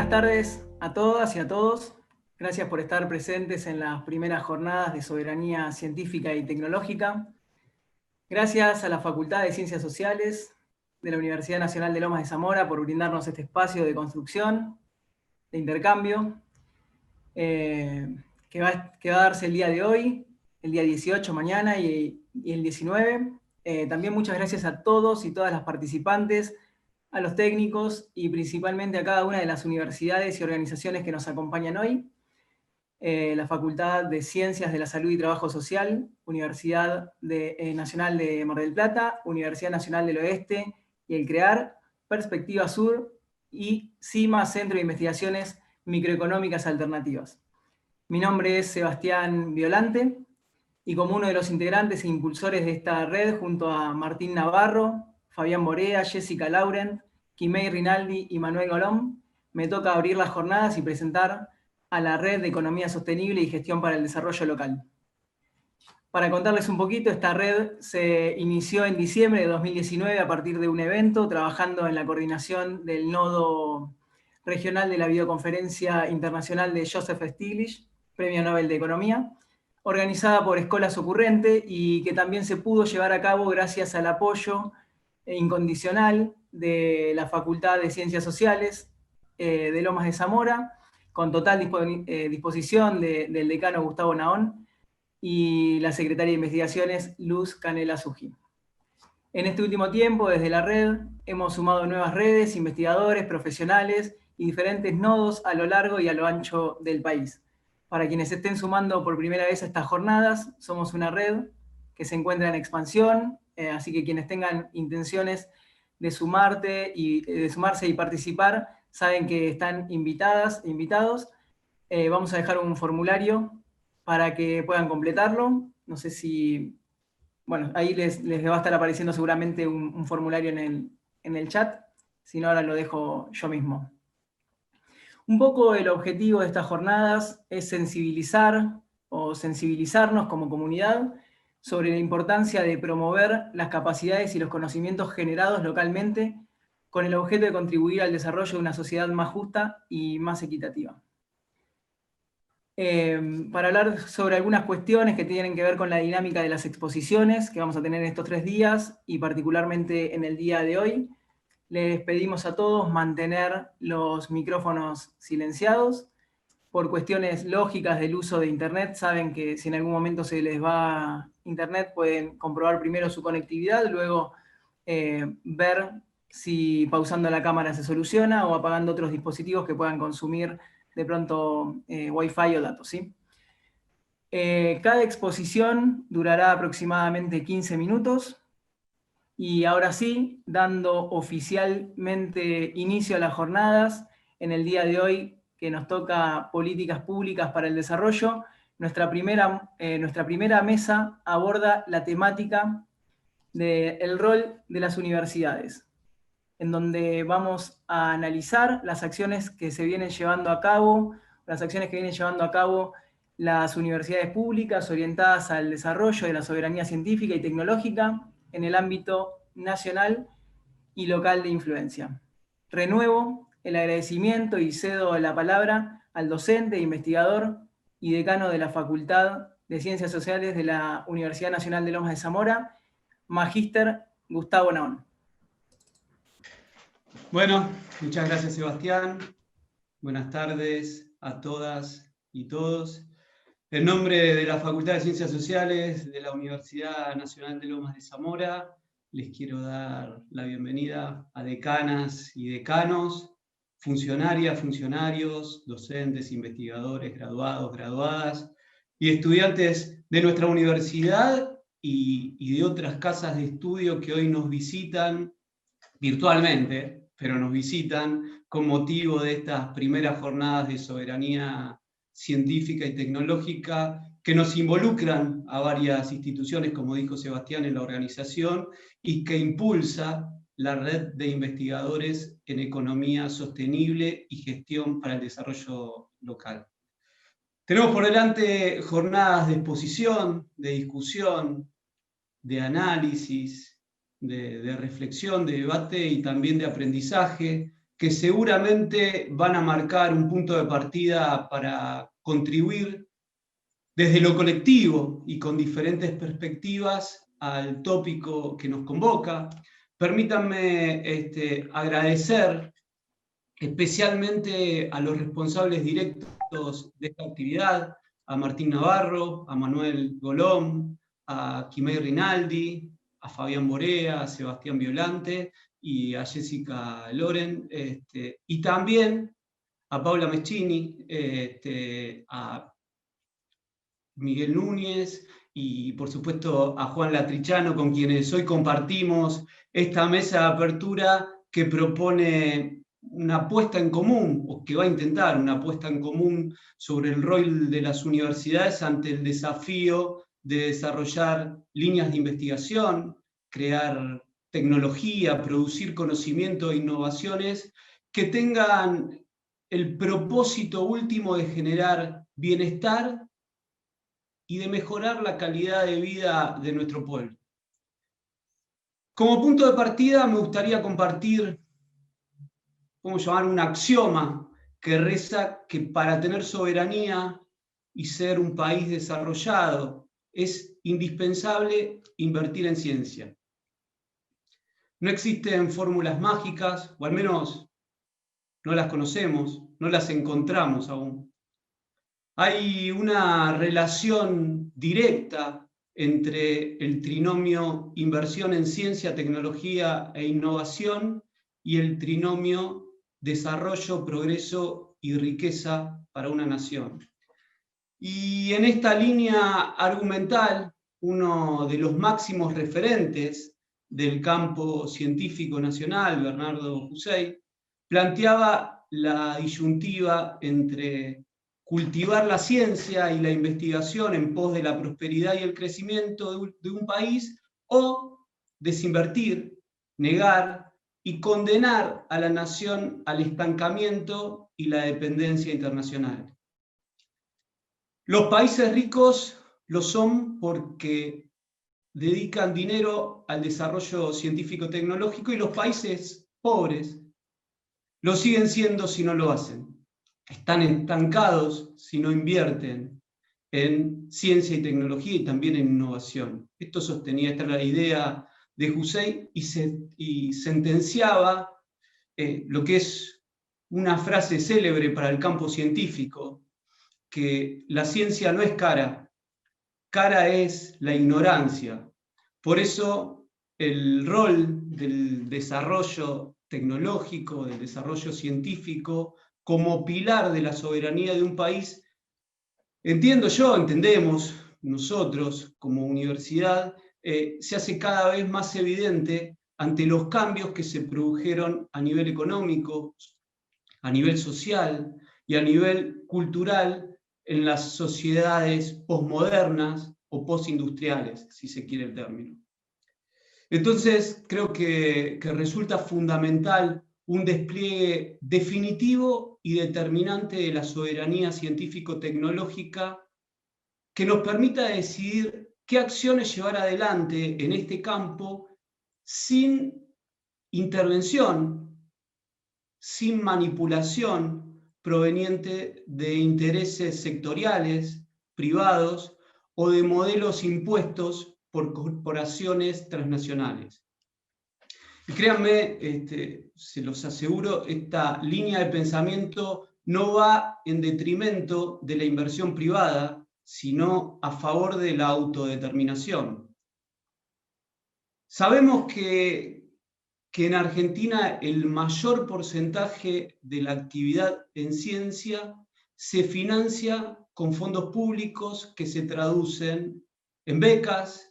Buenas tardes a todas y a todos. Gracias por estar presentes en las primeras jornadas de soberanía científica y tecnológica. Gracias a la Facultad de Ciencias Sociales de la Universidad Nacional de Lomas de Zamora por brindarnos este espacio de construcción, de intercambio, que va a darse el día de hoy, el día 18 mañana y el 19. También muchas gracias a todos y todas las participantes, a los técnicos y principalmente a cada una de las universidades y organizaciones que nos acompañan hoy. La Facultad de Ciencias de la Salud y Trabajo Social, Universidad Nacional de Mar del Plata, Universidad Nacional del Oeste y el CREAR, Perspectiva Sur y CIMA, Centro de Investigaciones Microeconómicas Alternativas. Mi nombre es Sebastián Violante y como uno de los integrantes e impulsores de esta red, junto a Martín Navarro, Fabián Borea, Jessica Laurent, Quimei Rinaldi y Manuel Golón, me toca abrir las jornadas y presentar a la Red de Economía Sostenible y Gestión para el Desarrollo Local. Para contarles un poquito, esta red se inició en diciembre de 2019 a partir de un evento, trabajando en la coordinación del nodo regional de la videoconferencia internacional de Joseph Stiglitz, Premio Nobel de Economía, organizada por Escolas Ocurrente y que también se pudo llevar a cabo gracias al apoyo incondicional de la Facultad de Ciencias Sociales de Lomas de Zamora, con total disposición del decano Gustavo Naón y la secretaria de Investigaciones Luz Canela Suji. En este último tiempo, desde la red, hemos sumado nuevas redes, investigadores, profesionales y diferentes nodos a lo largo y a lo ancho del país. Para quienes estén sumando por primera vez a estas jornadas, somos una red que se encuentra en expansión, así que quienes tengan intenciones de sumarse y participar, saben que están invitadas e invitados. Vamos a dejar un formulario para que puedan completarlo. No sé si... Bueno, ahí les va a estar apareciendo seguramente un formulario en el chat, si no ahora lo dejo yo mismo. Un poco el objetivo de estas jornadas es sensibilizar o sensibilizarnos como comunidad sobre la importancia de promover las capacidades y los conocimientos generados localmente con el objeto de contribuir al desarrollo de una sociedad más justa y más equitativa. Para hablar sobre algunas cuestiones que tienen que ver con la dinámica de las exposiciones que vamos a tener en estos 3 días y particularmente en el día de hoy, les pedimos a todos mantener los micrófonos silenciados. Por cuestiones lógicas del uso de Internet, saben que si en algún momento se les va Internet, pueden comprobar primero su conectividad, luego ver si pausando la cámara se soluciona o apagando otros dispositivos que puedan consumir de pronto Wi-Fi o datos, ¿sí? Cada exposición durará aproximadamente 15 minutos. Y ahora sí, dando oficialmente inicio a las jornadas, en el día de hoy que nos toca Políticas Públicas para el Desarrollo, nuestra primera mesa aborda la temática del rol de las universidades, en donde vamos a analizar las acciones que se vienen llevando a cabo, las universidades públicas orientadas al desarrollo de la soberanía científica y tecnológica en el ámbito nacional y local de influencia. Renuevo el agradecimiento y cedo la palabra al docente, investigador y decano de la Facultad de Ciencias Sociales de la Universidad Nacional de Lomas de Zamora, Magíster Gustavo Naón. Bueno, muchas gracias, Sebastián. Buenas tardes a todas y todos. En nombre de la Facultad de Ciencias Sociales de la Universidad Nacional de Lomas de Zamora, les quiero dar la bienvenida a decanas y decanos, funcionarias, funcionarios, docentes, investigadores, graduados, graduadas y estudiantes de nuestra universidad y de otras casas de estudio que hoy nos visitan virtualmente, pero nos visitan con motivo de estas primeras jornadas de soberanía científica y tecnológica que nos involucran a varias instituciones, como dijo Sebastián, en la organización, y que impulsa la red de investigadores en economía sostenible y gestión para el desarrollo local. Tenemos por delante jornadas de exposición, de discusión, de análisis, de reflexión, de debate y también de aprendizaje, que seguramente van a marcar un punto de partida para contribuir desde lo colectivo y con diferentes perspectivas al tópico que nos convoca. Permítanme agradecer especialmente a los responsables directos de esta actividad, a Martín Navarro, a Manuel Golom, a Quimei Rinaldi, a Fabián Borea, a Sebastián Violante y a Jessica Loren, y también a Paula Meschini, a Miguel Núñez y por supuesto a Juan Latrichano, con quienes hoy compartimos esta mesa de apertura que propone una puesta en común, o que va a intentar una puesta en común sobre el rol de las universidades ante el desafío de desarrollar líneas de investigación, crear tecnología, producir conocimiento e innovaciones que tengan el propósito último de generar bienestar y de mejorar la calidad de vida de nuestro pueblo. Como punto de partida me gustaría compartir, podemos llamar un axioma, que reza que para tener soberanía y ser un país desarrollado es indispensable invertir en ciencia. No existen fórmulas mágicas, o al menos no las conocemos, no las encontramos aún. Hay una relación directa entre el trinomio inversión en ciencia, tecnología e innovación y el trinomio desarrollo, progreso y riqueza para una nación. Y en esta línea argumental, uno de los máximos referentes del campo científico nacional, Bernardo Hussein, planteaba la disyuntiva entre cultivar la ciencia y la investigación en pos de la prosperidad y el crecimiento de un país, o desinvertir, negar y condenar a la nación al estancamiento y la dependencia internacional. Los países ricos lo son porque dedican dinero al desarrollo científico-tecnológico, y los países pobres lo siguen siendo si no lo hacen. Están estancados si no invierten en ciencia y tecnología y también en innovación. Esto sostenía, esta era la idea de Hussein, y sentenciaba lo que es una frase célebre para el campo científico, que la ciencia no es cara, cara es la ignorancia. Por eso el rol del desarrollo tecnológico, del desarrollo científico, como pilar de la soberanía de un país, entendemos nosotros como universidad, se hace cada vez más evidente ante los cambios que se produjeron a nivel económico, a nivel social y a nivel cultural en las sociedades posmodernas o postindustriales, si se quiere el término. Entonces, creo que resulta fundamental un despliegue definitivo y determinante de la soberanía científico-tecnológica que nos permita decidir qué acciones llevar adelante en este campo sin intervención, sin manipulación proveniente de intereses sectoriales, privados o de modelos impuestos por corporaciones transnacionales. Y créanme, se los aseguro, esta línea de pensamiento no va en detrimento de la inversión privada, sino a favor de la autodeterminación. Sabemos que en Argentina el mayor porcentaje de la actividad en ciencia se financia con fondos públicos que se traducen en becas,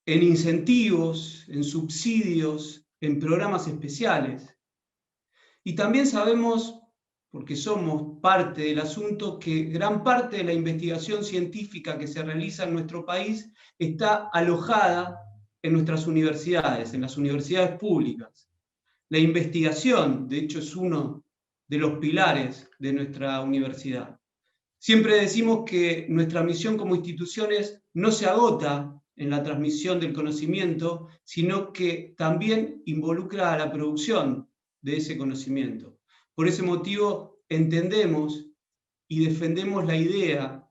en incentivos, en subsidios, en programas especiales. Y también sabemos, porque somos parte del asunto, que gran parte de la investigación científica que se realiza en nuestro país está alojada en nuestras universidades, en las universidades públicas. La investigación, de hecho, es uno de los pilares de nuestra universidad. Siempre decimos que nuestra misión como instituciones no se agota en la transmisión del conocimiento, sino que también involucra a la producción de ese conocimiento. Por ese motivo entendemos y defendemos la idea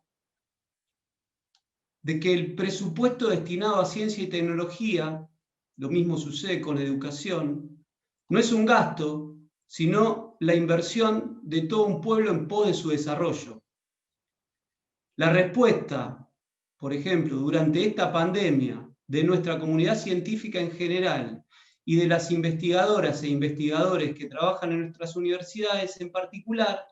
de que el presupuesto destinado a ciencia y tecnología, lo mismo sucede con educación, no es un gasto, sino la inversión de todo un pueblo en pos de su desarrollo. La respuesta, por ejemplo, durante esta pandemia de nuestra comunidad científica en general y de las investigadoras e investigadores que trabajan en nuestras universidades en particular,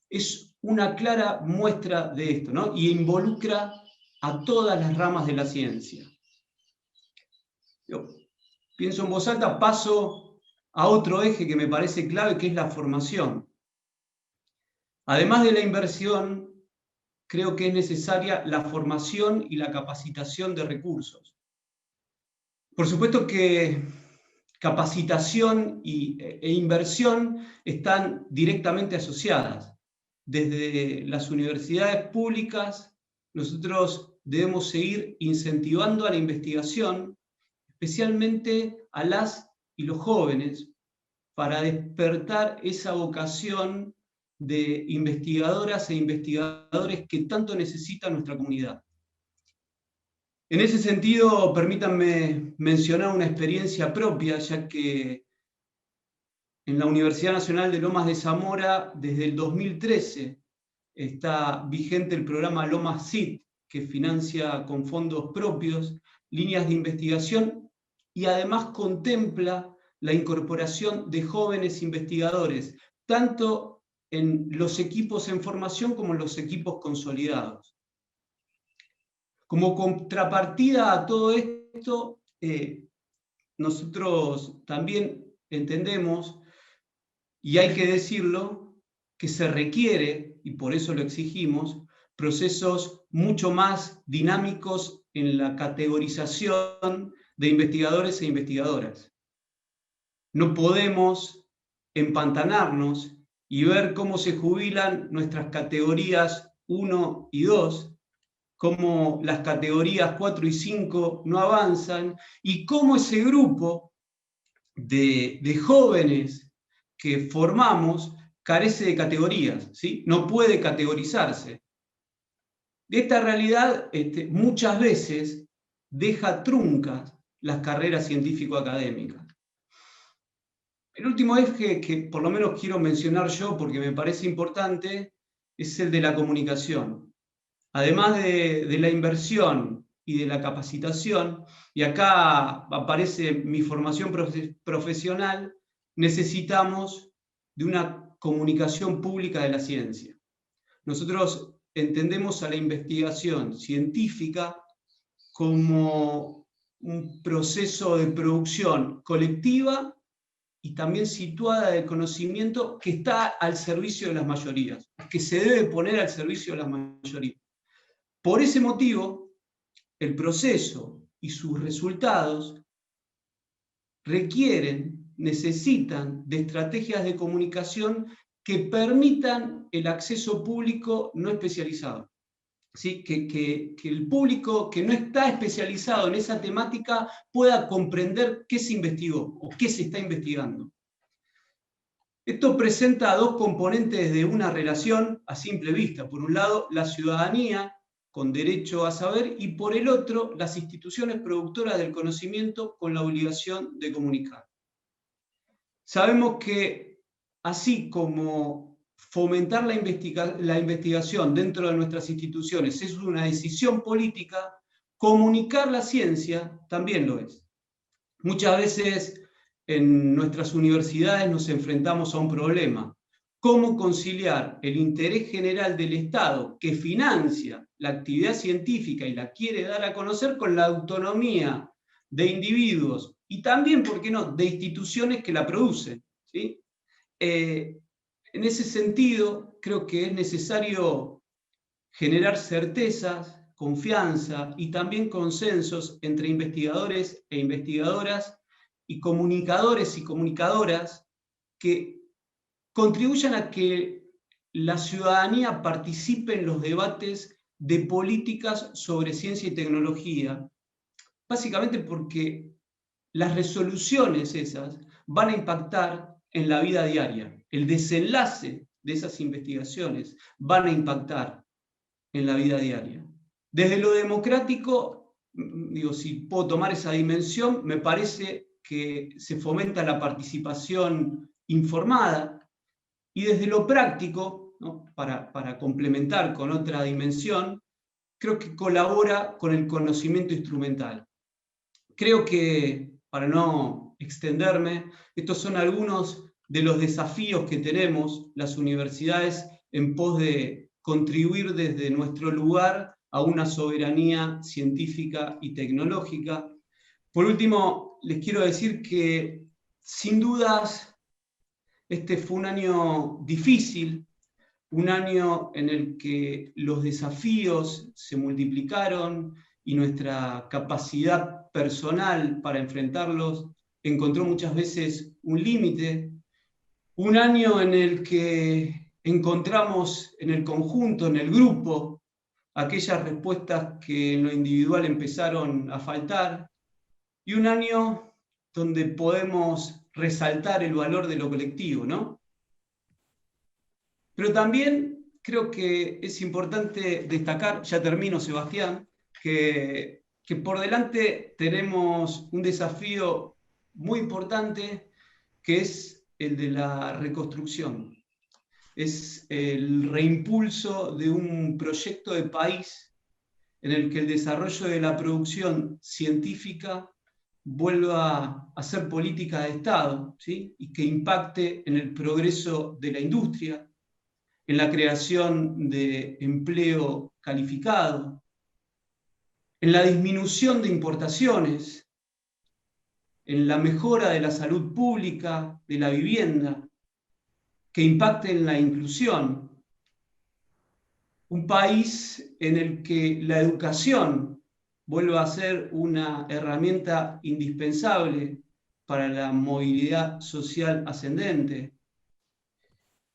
es una clara muestra de esto, ¿no? Y involucra a todas las ramas de la ciencia. Yo pienso en voz alta, paso a otro eje que me parece clave, que es la formación. Además de la inversión, creo que es necesaria la formación y la capacitación de recursos. Por supuesto que capacitación e inversión están directamente asociadas. Desde las universidades públicas, nosotros debemos seguir incentivando a la investigación, especialmente a las y los jóvenes, para despertar esa vocación de investigadoras e investigadores que tanto necesita nuestra comunidad. En ese sentido, permítanme mencionar una experiencia propia, ya que en la Universidad Nacional de Lomas de Zamora, desde el 2013, está vigente el programa Lomas SIT, que financia con fondos propios líneas de investigación y además contempla la incorporación de jóvenes investigadores, tanto en los equipos en formación como en los equipos consolidados. Como contrapartida a todo esto, nosotros también entendemos, y hay que decirlo, que se requiere, y por eso lo exigimos, procesos mucho más dinámicos en la categorización de investigadores e investigadoras. No podemos empantanarnos y ver cómo se jubilan nuestras categorías 1 y 2, cómo las categorías 4 y 5 no avanzan, y cómo ese grupo de jóvenes que formamos carece de categorías, ¿sí? No puede categorizarse. Esta realidad muchas veces deja truncas las carreras científico-académicas. El último eje que por lo menos quiero mencionar yo, porque me parece importante, es el de la comunicación. Además de la inversión y de la capacitación, y acá aparece mi formación profesional, necesitamos de una comunicación pública de la ciencia. Nosotros entendemos a la investigación científica como un proceso de producción colectiva y también situada de conocimiento que está al servicio de las mayorías, que se debe poner al servicio de las mayorías. Por ese motivo, el proceso y sus resultados necesitan de estrategias de comunicación que permitan el acceso público no especializado. ¿Sí? Que el público que no está especializado en esa temática pueda comprender qué se investigó o qué se está investigando. Esto presenta dos componentes de una relación a simple vista. Por un lado, la ciudadanía con derecho a saber, y por el otro, las instituciones productoras del conocimiento con la obligación de comunicar. Sabemos que, así como fomentar la investigación dentro de nuestras instituciones es una decisión política, comunicar la ciencia también lo es. Muchas veces en nuestras universidades nos enfrentamos a un problema: cómo conciliar el interés general del Estado, que financia la actividad científica y la quiere dar a conocer, con la autonomía de individuos y también, ¿por qué no?, de instituciones que la producen, ¿sí? En ese sentido, creo que es necesario generar certezas, confianza y también consensos entre investigadores e investigadoras y comunicadores y comunicadoras que contribuyan a que la ciudadanía participe en los debates de políticas sobre ciencia y tecnología, básicamente porque las resoluciones esas van a impactar en la vida diaria. El desenlace de esas investigaciones van a impactar en la vida diaria. Desde lo democrático, digo, si puedo tomar esa dimensión, me parece que se fomenta la participación informada, y desde lo práctico, ¿no? para complementar con otra dimensión, creo que colabora con el conocimiento instrumental. Creo que, para no extenderme, estos son algunos de los desafíos que tenemos las universidades en pos de contribuir desde nuestro lugar a una soberanía científica y tecnológica. Por último, les quiero decir que, sin dudas, este fue un año difícil, un año en el que los desafíos se multiplicaron y nuestra capacidad personal para enfrentarlos encontró muchas veces un límite. Un año en el que encontramos en el conjunto, en el grupo, aquellas respuestas que en lo individual empezaron a faltar. Y un año donde podemos resaltar el valor de lo colectivo, ¿no? Pero también creo que es importante destacar, ya termino, Sebastián, que por delante tenemos un desafío muy importante, que es el de la reconstrucción. Es el reimpulso de un proyecto de país en el que el desarrollo de la producción científica vuelva a ser política de Estado, ¿sí? Y que impacte en el progreso de la industria, en la creación de empleo calificado, en la disminución de importaciones, en la mejora de la salud pública, de la vivienda, que impacte en la inclusión. Un país en el que la educación vuelva a ser una herramienta indispensable para la movilidad social ascendente,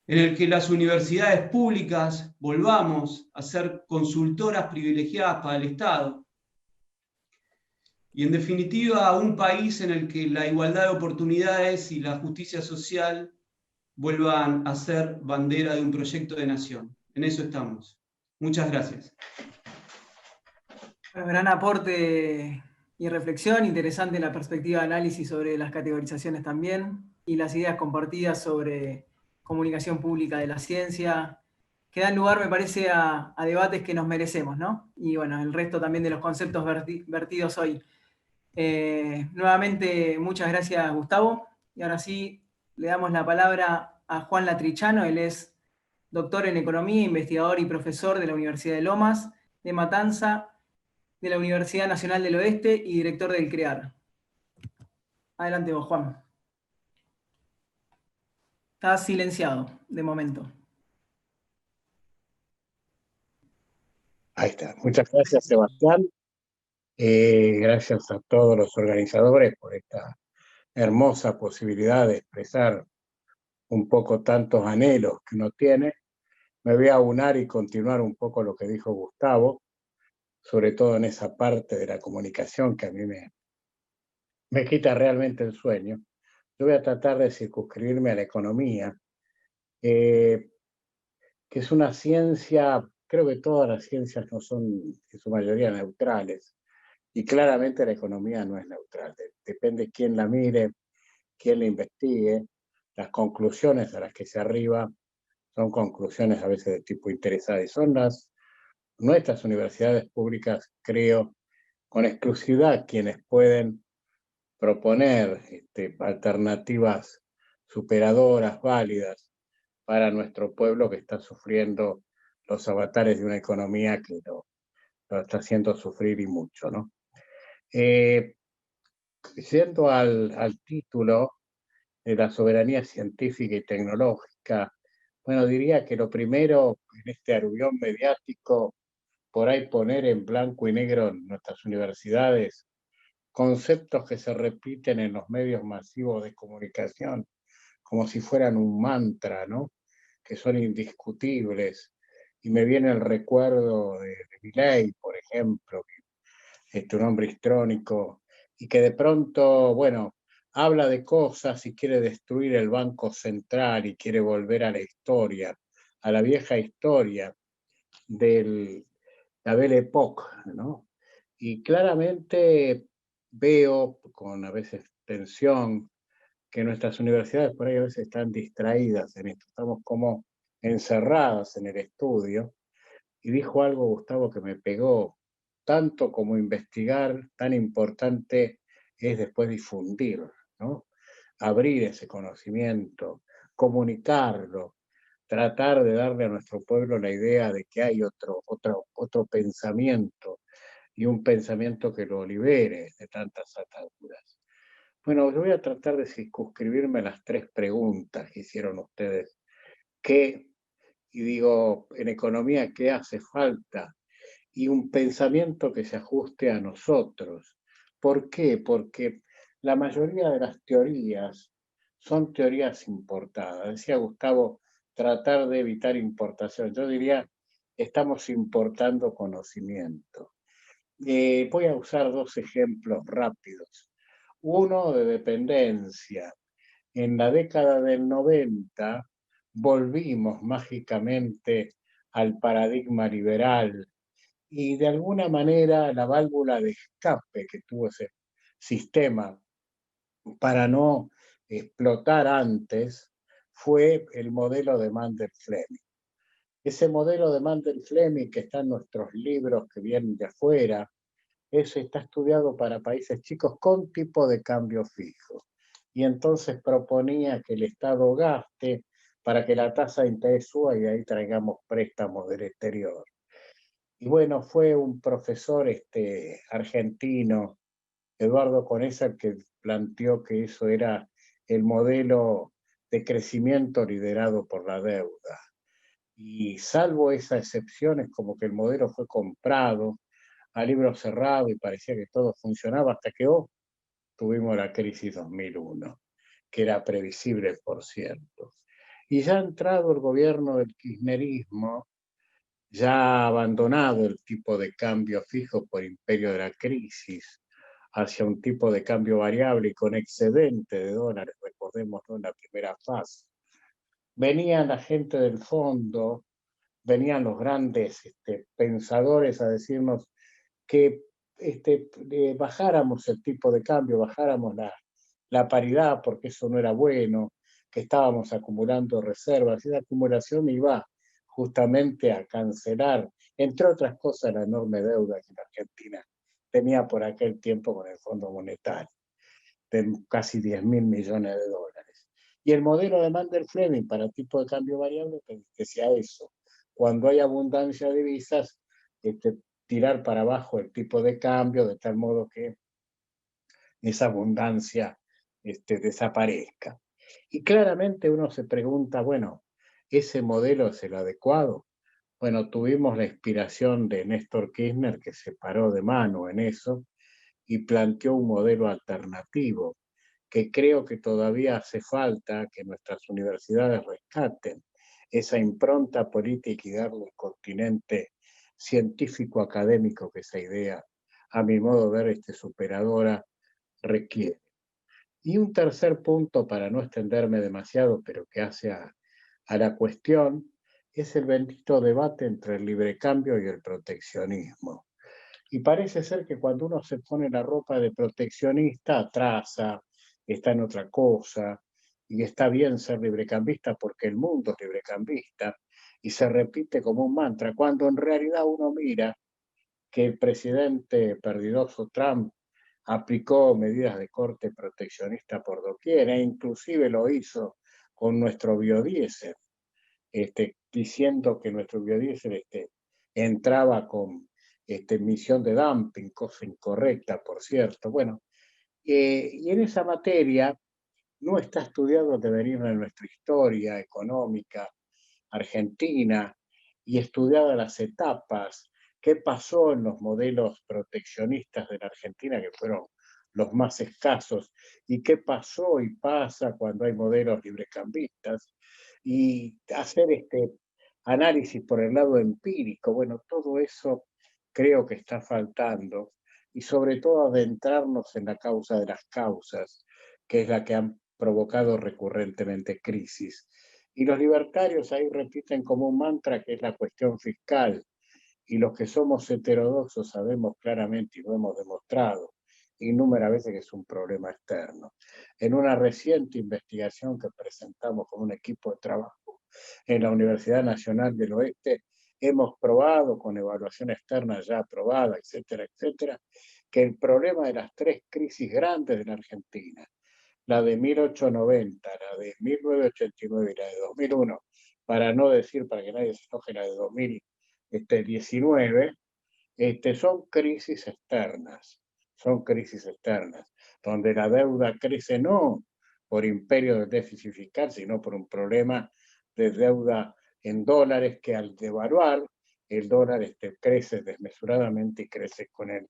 en el que las universidades públicas volvamos a ser consultoras privilegiadas para el Estado. Y en definitiva, un país en el que la igualdad de oportunidades y la justicia social vuelvan a ser bandera de un proyecto de nación. En eso estamos. Muchas gracias. Bueno, gran aporte y reflexión, interesante la perspectiva de análisis sobre las categorizaciones también, y las ideas compartidas sobre comunicación pública de la ciencia, que dan lugar, me parece, a debates que nos merecemos, ¿no? Y bueno, el resto también de los conceptos vertidos hoy. Nuevamente, muchas gracias, Gustavo. Y ahora sí, le damos la palabra a Juan Latrichano. Él es doctor en Economía, investigador y profesor de la Universidad de Lomas de Matanza, de la Universidad Nacional del Oeste y director del CREAR. Adelante vos, Juan. Estás silenciado, de momento. Ahí está. Muchas gracias, Sebastián. Gracias a todos los organizadores por esta hermosa posibilidad de expresar un poco tantos anhelos que uno tiene. Me voy a unar y continuar un poco lo que dijo Gustavo, sobre todo en esa parte de la comunicación que a mí me quita realmente el sueño. Yo voy a tratar de circunscribirme a la economía, que es una ciencia, creo que todas las ciencias no son en su mayoría neutrales, y claramente la economía no es neutral. Depende quién la mire, quién la investigue. Las conclusiones a las que se arriba son conclusiones a veces de tipo interesado, y son nuestras universidades públicas, creo, con exclusividad quienes pueden proponer alternativas superadoras, válidas, para nuestro pueblo que está sufriendo los avatares de una economía que lo está haciendo sufrir y mucho, ¿no? Yendo al título de la soberanía científica y tecnológica, bueno, diría que lo primero en este aluvión mediático, por ahí poner en blanco y negro en nuestras universidades conceptos que se repiten en los medios masivos de comunicación como si fueran un mantra, ¿no? Que son indiscutibles. Y me viene el recuerdo de Milei, por ejemplo, un hombre histrónico, y que de pronto, bueno, habla de cosas y quiere destruir el Banco Central y quiere volver a la historia, a la vieja historia de la Belle Époque, ¿no? Y claramente veo con a veces tensión que nuestras universidades por ahí a veces están distraídas en esto, estamos como encerradas en el estudio. Y dijo algo, Gustavo, que me pegó, tanto como investigar, tan importante es después difundir, ¿no? Abrir ese conocimiento, comunicarlo, tratar de darle a nuestro pueblo la idea de que hay otro pensamiento y un pensamiento que lo libere de tantas ataduras. Bueno, yo voy a tratar de circunscribirme a las 3 preguntas que hicieron ustedes. ¿Qué? Y digo, en economía, ¿qué hace falta? Y un pensamiento que se ajuste a nosotros. ¿Por qué? Porque la mayoría de las teorías son teorías importadas. Decía Gustavo, tratar de evitar importación. Yo diría, estamos importando conocimiento. Voy a usar 2 ejemplos rápidos. Uno de dependencia. En la década del 90 volvimos mágicamente al paradigma liberal y de alguna manera la válvula de escape que tuvo ese sistema para no explotar antes fue el modelo de Mandel-Fleming. Ese modelo de Mandel-Fleming que está en nuestros libros que vienen de afuera, eso está estudiado para países chicos con tipo de cambio fijo. Y entonces proponía que el Estado gaste para que la tasa de interés suba y de ahí traigamos préstamos del exterior. Y bueno, fue un profesor argentino, Eduardo Conesa, el que planteó que eso era el modelo de crecimiento liderado por la deuda. Y salvo esa excepción, es como que el modelo fue comprado a libro cerrado y parecía que todo funcionaba hasta que tuvimos la crisis 2001, que era previsible, por cierto. Y ya ha entrado el gobierno del kirchnerismo, ya ha abandonado el tipo de cambio fijo por imperio de la crisis hacia un tipo de cambio variable y con excedente de dólares, recordémoslo en la primera fase. Venían la gente del fondo, venían los grandes pensadores a decirnos que bajáramos el tipo de cambio, bajáramos la paridad, porque eso no era bueno, que estábamos acumulando reservas, y esa acumulación iba justamente a cancelar, entre otras cosas, la enorme deuda que la Argentina tenía por aquel tiempo con el Fondo Monetario, de casi 10.000 millones de dólares. Y el modelo de Mandel-Fleming para tipo de cambio variable decía eso. Cuando hay abundancia de divisas, tirar para abajo el tipo de cambio de tal modo que esa abundancia desaparezca. Y claramente uno se pregunta, bueno, ¿ese modelo es el adecuado? Bueno, tuvimos la inspiración de Néstor Kirchner, que se paró de mano en eso y planteó un modelo alternativo, que creo que todavía hace falta que nuestras universidades rescaten esa impronta política y darle un continente científico académico que esa idea, a mi modo de ver, superadora requiere. Y un tercer punto, para no extenderme demasiado, pero que hace a la cuestión, es el bendito debate entre el libre cambio y el proteccionismo. Y parece ser que cuando uno se pone la ropa de proteccionista, atrasa, está en otra cosa, y está bien ser librecambista porque el mundo es librecambista, y se repite como un mantra, cuando en realidad uno mira que el presidente perdidoso Trump aplicó medidas de corte proteccionista por doquier, e inclusive lo hizo con nuestro biodiesel, diciendo que nuestro biodiesel entraba con emisión de dumping, cosa incorrecta, por cierto. Bueno, y en esa materia no está estudiado el devenir de nuestra historia económica argentina y estudiadas las etapas, qué pasó en los modelos proteccionistas de la Argentina, que fueron los más escasos, y qué pasó y pasa cuando hay modelos librecambistas, y hacer análisis por el lado empírico. Bueno, todo eso creo que está faltando, y sobre todo adentrarnos en la causa de las causas, que es la que han provocado recurrentemente crisis. Y los libertarios ahí repiten como un mantra que es la cuestión fiscal. Y los que somos heterodoxos sabemos claramente y lo hemos demostrado innumerables veces que es un problema externo. En una reciente investigación que presentamos con un equipo de trabajo en la Universidad Nacional del Oeste, hemos probado con evaluación externa ya aprobada, etcétera, etcétera, que el problema de las tres crisis grandes de la Argentina, la de 1890, la de 1989 y la de 2001, para no decir, para que nadie se enoje, la de 2019, son crisis externas, donde la deuda crece no por imperio del déficit fiscal, sino por un problema de deuda en dólares que al devaluar, el dólar crece desmesuradamente y crece con él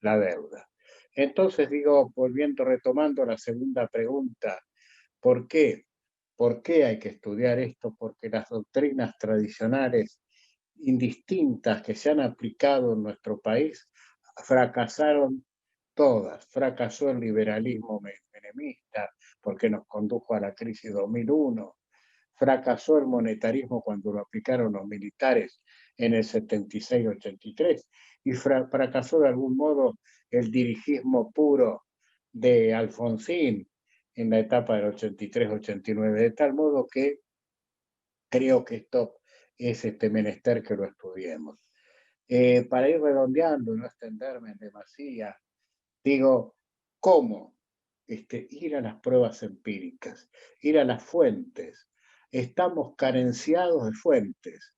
la deuda. Entonces digo, retomando la segunda pregunta, ¿por qué? ¿Por qué hay que estudiar esto? Porque las doctrinas tradicionales indistintas que se han aplicado en nuestro país fracasaron todas. Fracasó el liberalismo menemista porque nos condujo a la crisis 2001. Fracasó el monetarismo cuando lo aplicaron los militares en el 76-83. Y fracasó de algún modo el dirigismo puro de Alfonsín en la etapa del 83-89. De tal modo que creo que esto es menester que lo estudiemos. Para ir redondeando, no extenderme en demasía, digo, ¿cómo? Ir a las pruebas empíricas, ir a las fuentes. Estamos carenciados de fuentes.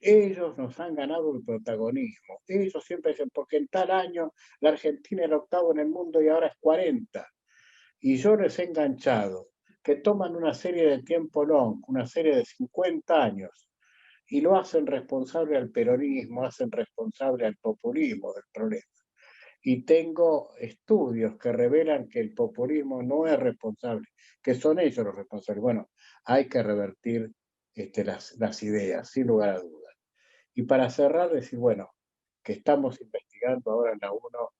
Ellos nos han ganado el protagonismo. Ellos siempre dicen, porque en tal año la Argentina era octavo en el mundo y ahora es 40. Y yo les he enganchado que toman una serie de tiempo long, una serie de 50 años, y lo hacen responsable al peronismo, hacen responsable al populismo del problema. Y tengo estudios que revelan que el populismo no es responsable, que son ellos los responsables. Bueno, hay que revertir las ideas, sin lugar a dudas. Y para cerrar, decir, bueno, que estamos investigando ahora en la UNO,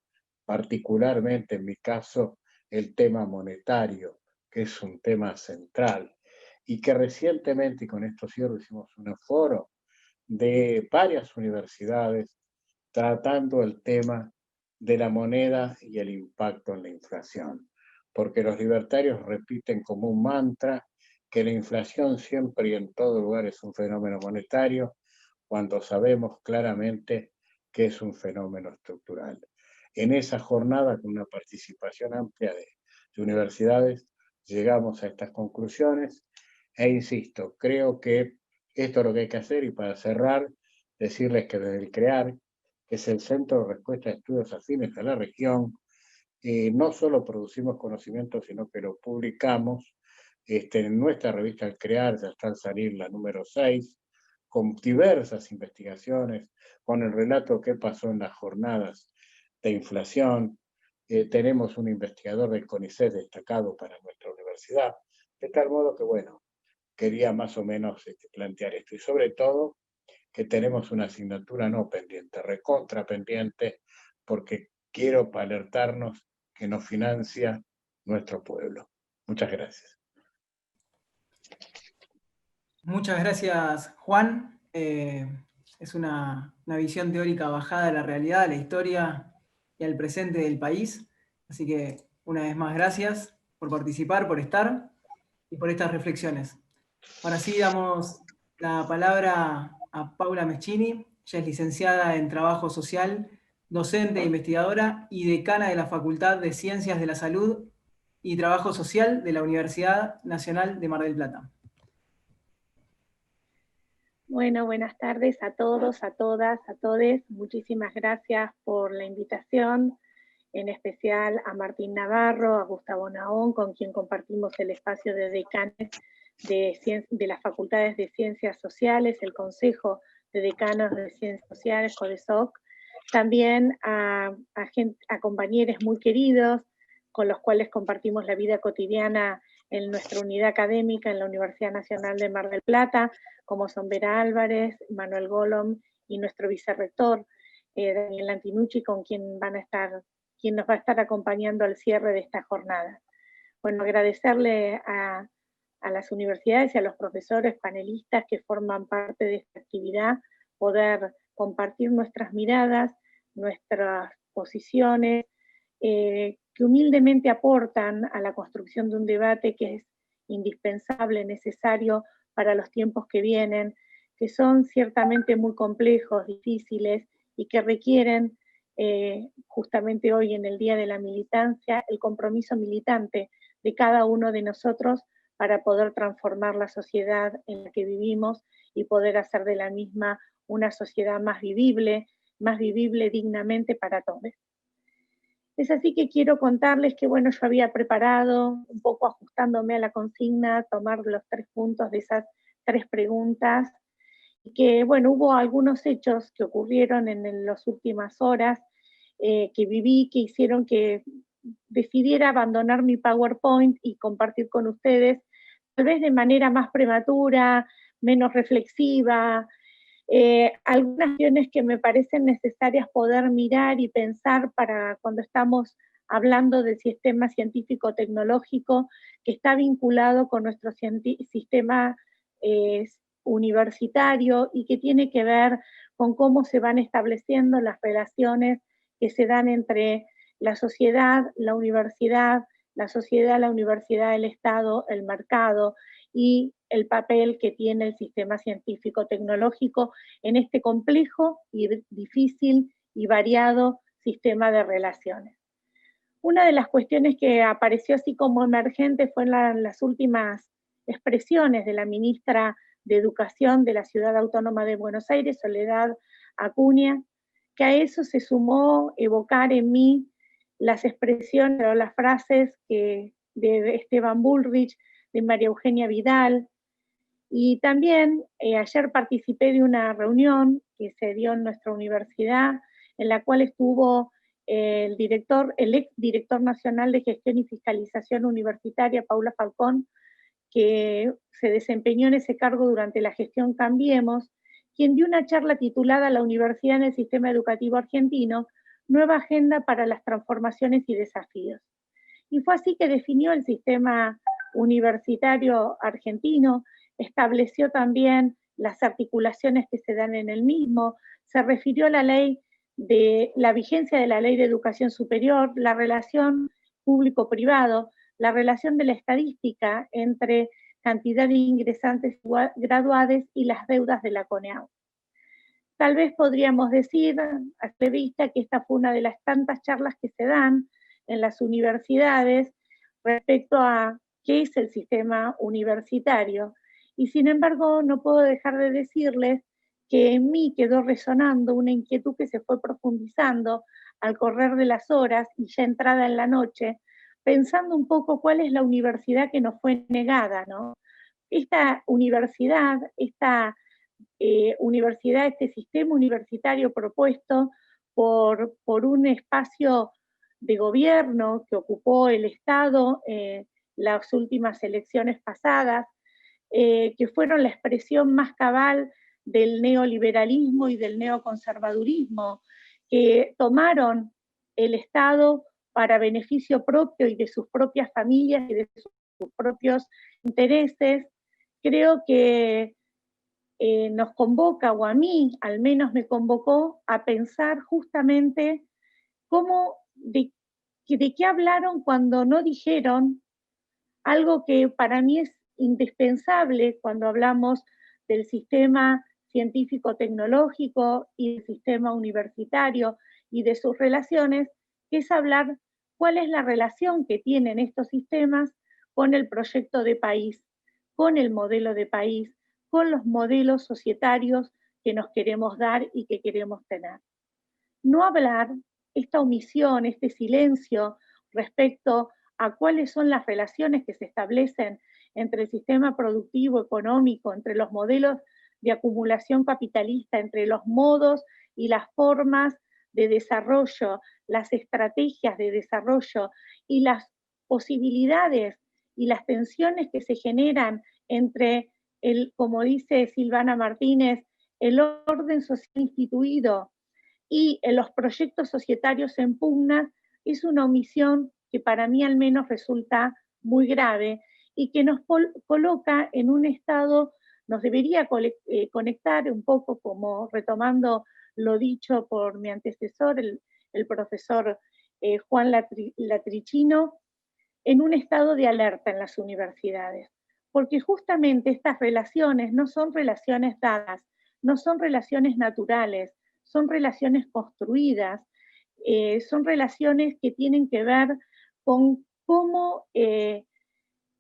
particularmente en mi caso, el tema monetario, que es un tema central, y que recientemente, y con esto cierro, hicimos un foro de varias universidades tratando el tema de la moneda y el impacto en la inflación. Porque los libertarios repiten como un mantra que la inflación siempre y en todo lugar es un fenómeno monetario, cuando sabemos claramente que es un fenómeno estructural. En esa jornada, con una participación amplia de universidades, llegamos a estas conclusiones e insisto, creo que esto es lo que hay que hacer y para cerrar, decirles que desde el CREAR, que es el Centro de Respuesta de Estudios Afines a la región, no solo producimos conocimiento, sino que lo publicamos en nuestra revista El CREAR, ya está al salir la número 6, con diversas investigaciones, con el relato que pasó en las jornadas de inflación. Tenemos un investigador del CONICET destacado para nuestra universidad, de tal modo que, bueno, quería más o menos plantear esto. Y sobre todo, que tenemos una asignatura no pendiente, recontra pendiente, porque quiero alertarnos que nos financia nuestro pueblo. Muchas gracias. Muchas gracias, Juan. Es una visión teórica bajada a la realidad, a la historia y al presente del país. Así que, una vez más, gracias por participar, por estar y por estas reflexiones. Ahora sí, damos la palabra a Paula Meschini. Ella es licenciada en Trabajo Social, docente e investigadora y decana de la Facultad de Ciencias de la Salud y Trabajo Social de la Universidad Nacional de Mar del Plata. Bueno, buenas tardes a todos, a todas, a todes. Muchísimas gracias por la invitación, en especial a Martín Navarro, a Gustavo Naón, con quien compartimos el espacio de decanes de las Facultades de Ciencias Sociales, el Consejo de Decanos de Ciencias Sociales, CODESOC. También a compañeros muy queridos, con los cuales compartimos la vida cotidiana en nuestra unidad académica en la Universidad Nacional de Mar del Plata, como son Vera Álvarez, Manuel Golom y nuestro vicerrector, Daniel Antinucci, con quien nos va a estar acompañando al cierre de esta jornada. bueno, agradecerle a las universidades y a los profesores panelistas que forman parte de esta actividad, poder compartir nuestras miradas, nuestras posiciones, que humildemente aportan a la construcción de un debate que es indispensable, necesario para los tiempos que vienen, que son ciertamente muy complejos, difíciles y que requieren justamente hoy en el Día de la Militancia, el compromiso militante de cada uno de nosotros para poder transformar la sociedad en la que vivimos y poder hacer de la misma una sociedad más vivible dignamente para todos. Es así que quiero contarles que, bueno, yo había preparado, un poco ajustándome a la consigna, tomar los 3 puntos de esas 3 preguntas, y que, bueno, hubo algunos hechos que ocurrieron en las últimas horas, que viví, que hicieron que decidiera abandonar mi PowerPoint y compartir con ustedes, tal vez de manera más prematura, menos reflexiva, algunas acciones que me parecen necesarias poder mirar y pensar para cuando estamos hablando del sistema científico-tecnológico que está vinculado con nuestro sistema universitario y que tiene que ver con cómo se van estableciendo las relaciones que se dan entre la sociedad, la universidad, la universidad, el Estado, el mercado y el papel que tiene el sistema científico-tecnológico en este complejo y difícil y variado sistema de relaciones. Una de las cuestiones que apareció así como emergente fue en las últimas expresiones de la ministra de Educación de la Ciudad Autónoma de Buenos Aires, Soledad Acuña, que a eso se sumó evocar en mí las expresiones o las frases de Esteban Bullrich, de María Eugenia Vidal, y también ayer participé de una reunión que se dio en nuestra universidad, en la cual estuvo el ex director nacional de Gestión y Fiscalización Universitaria, Paula Falcón, que se desempeñó en ese cargo durante la gestión Cambiemos, quien dio una charla titulada La Universidad en el Sistema Educativo Argentino, Nueva Agenda para las Transformaciones y Desafíos. Y fue así que definió el sistema universitario argentino, estableció también las articulaciones que se dan en el mismo, se refirió a la ley de la vigencia de la Ley de Educación Superior, la relación público-privado, la relación de la estadística entre cantidad de ingresantes graduados y las deudas de la CONEAU. Tal vez podríamos decir, a simple vista, que esta fue una de las tantas charlas que se dan en las universidades respecto a qué es el sistema universitario. Y sin embargo, no puedo dejar de decirles que en mí quedó resonando una inquietud que se fue profundizando al correr de las horas y ya entrada en la noche, pensando un poco cuál es la universidad que nos fue negada, ¿no? Esta universidad, este sistema universitario propuesto por un espacio de gobierno que ocupó el Estado las últimas elecciones pasadas, que fueron la expresión más cabal del neoliberalismo y del neoconservadurismo, que tomaron el Estado para beneficio propio y de sus propias familias y de sus propios intereses. Creo que nos convoca, o a mí al menos me convocó, a pensar justamente de qué hablaron cuando no dijeron algo que para mí es indispensable cuando hablamos del sistema científico-tecnológico y del sistema universitario y de sus relaciones, que es hablar cuál es la relación que tienen estos sistemas con el proyecto de país, con el modelo de país, con los modelos societarios que nos queremos dar y que queremos tener. No hablar, esta omisión, este silencio respecto a cuáles son las relaciones que se establecen entre el sistema productivo, económico, entre los modelos de acumulación capitalista, entre los modos y las formas de desarrollo, las estrategias de desarrollo y las posibilidades y las tensiones que se generan entre como dice Silvana Martínez, el orden social instituido y los proyectos societarios en pugna, es una omisión que para mí al menos resulta muy grave y que nos coloca en un estado, nos debería conectar un poco, como retomando lo dicho por mi antecesor, el profesor Juan Latricino, en un estado de alerta en las universidades, porque justamente estas relaciones no son relaciones dadas, no son relaciones naturales, son relaciones construidas, son relaciones que tienen que ver con cómo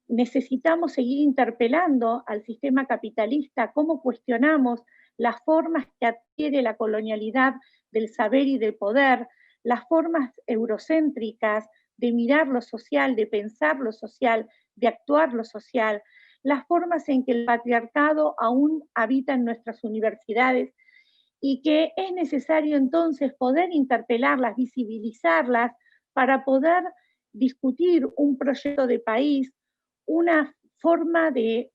necesitamos seguir interpelando al sistema capitalista, cómo cuestionamos las formas que adquiere la colonialidad del saber y del poder, las formas eurocéntricas de mirar lo social, de pensar lo social, de actuar lo social, las formas en que el patriarcado aún habita en nuestras universidades y que es necesario entonces poder interpelarlas, visibilizarlas, para poder discutir un proyecto de país, una forma de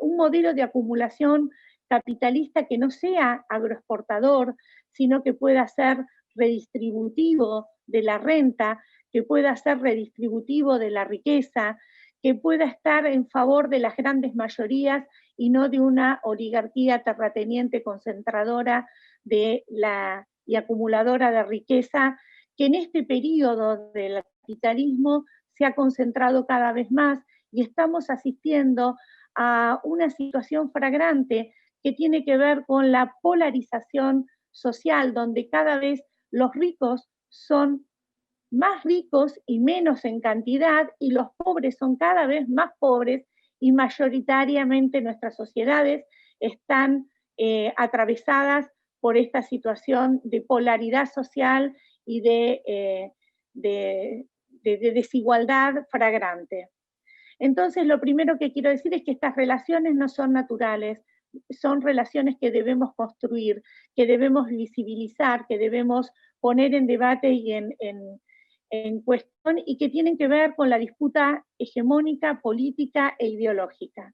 un modelo de acumulación capitalista que no sea agroexportador, sino que pueda ser redistributivo de la renta, que pueda ser redistributivo de la riqueza, que pueda estar en favor de las grandes mayorías y no de una oligarquía terrateniente concentradora y acumuladora de riqueza, que en este periodo del capitalismo se ha concentrado cada vez más y estamos asistiendo a una situación flagrante que tiene que ver con la polarización social, donde cada vez los ricos son más ricos y menos en cantidad, y los pobres son cada vez más pobres, y mayoritariamente nuestras sociedades están atravesadas por esta situación de polaridad social y de desigualdad flagrante. Entonces, lo primero que quiero decir es que estas relaciones no son naturales, son relaciones que debemos construir, que debemos visibilizar, que debemos poner en debate y en cuestión, y que tienen que ver con la disputa hegemónica, política e ideológica.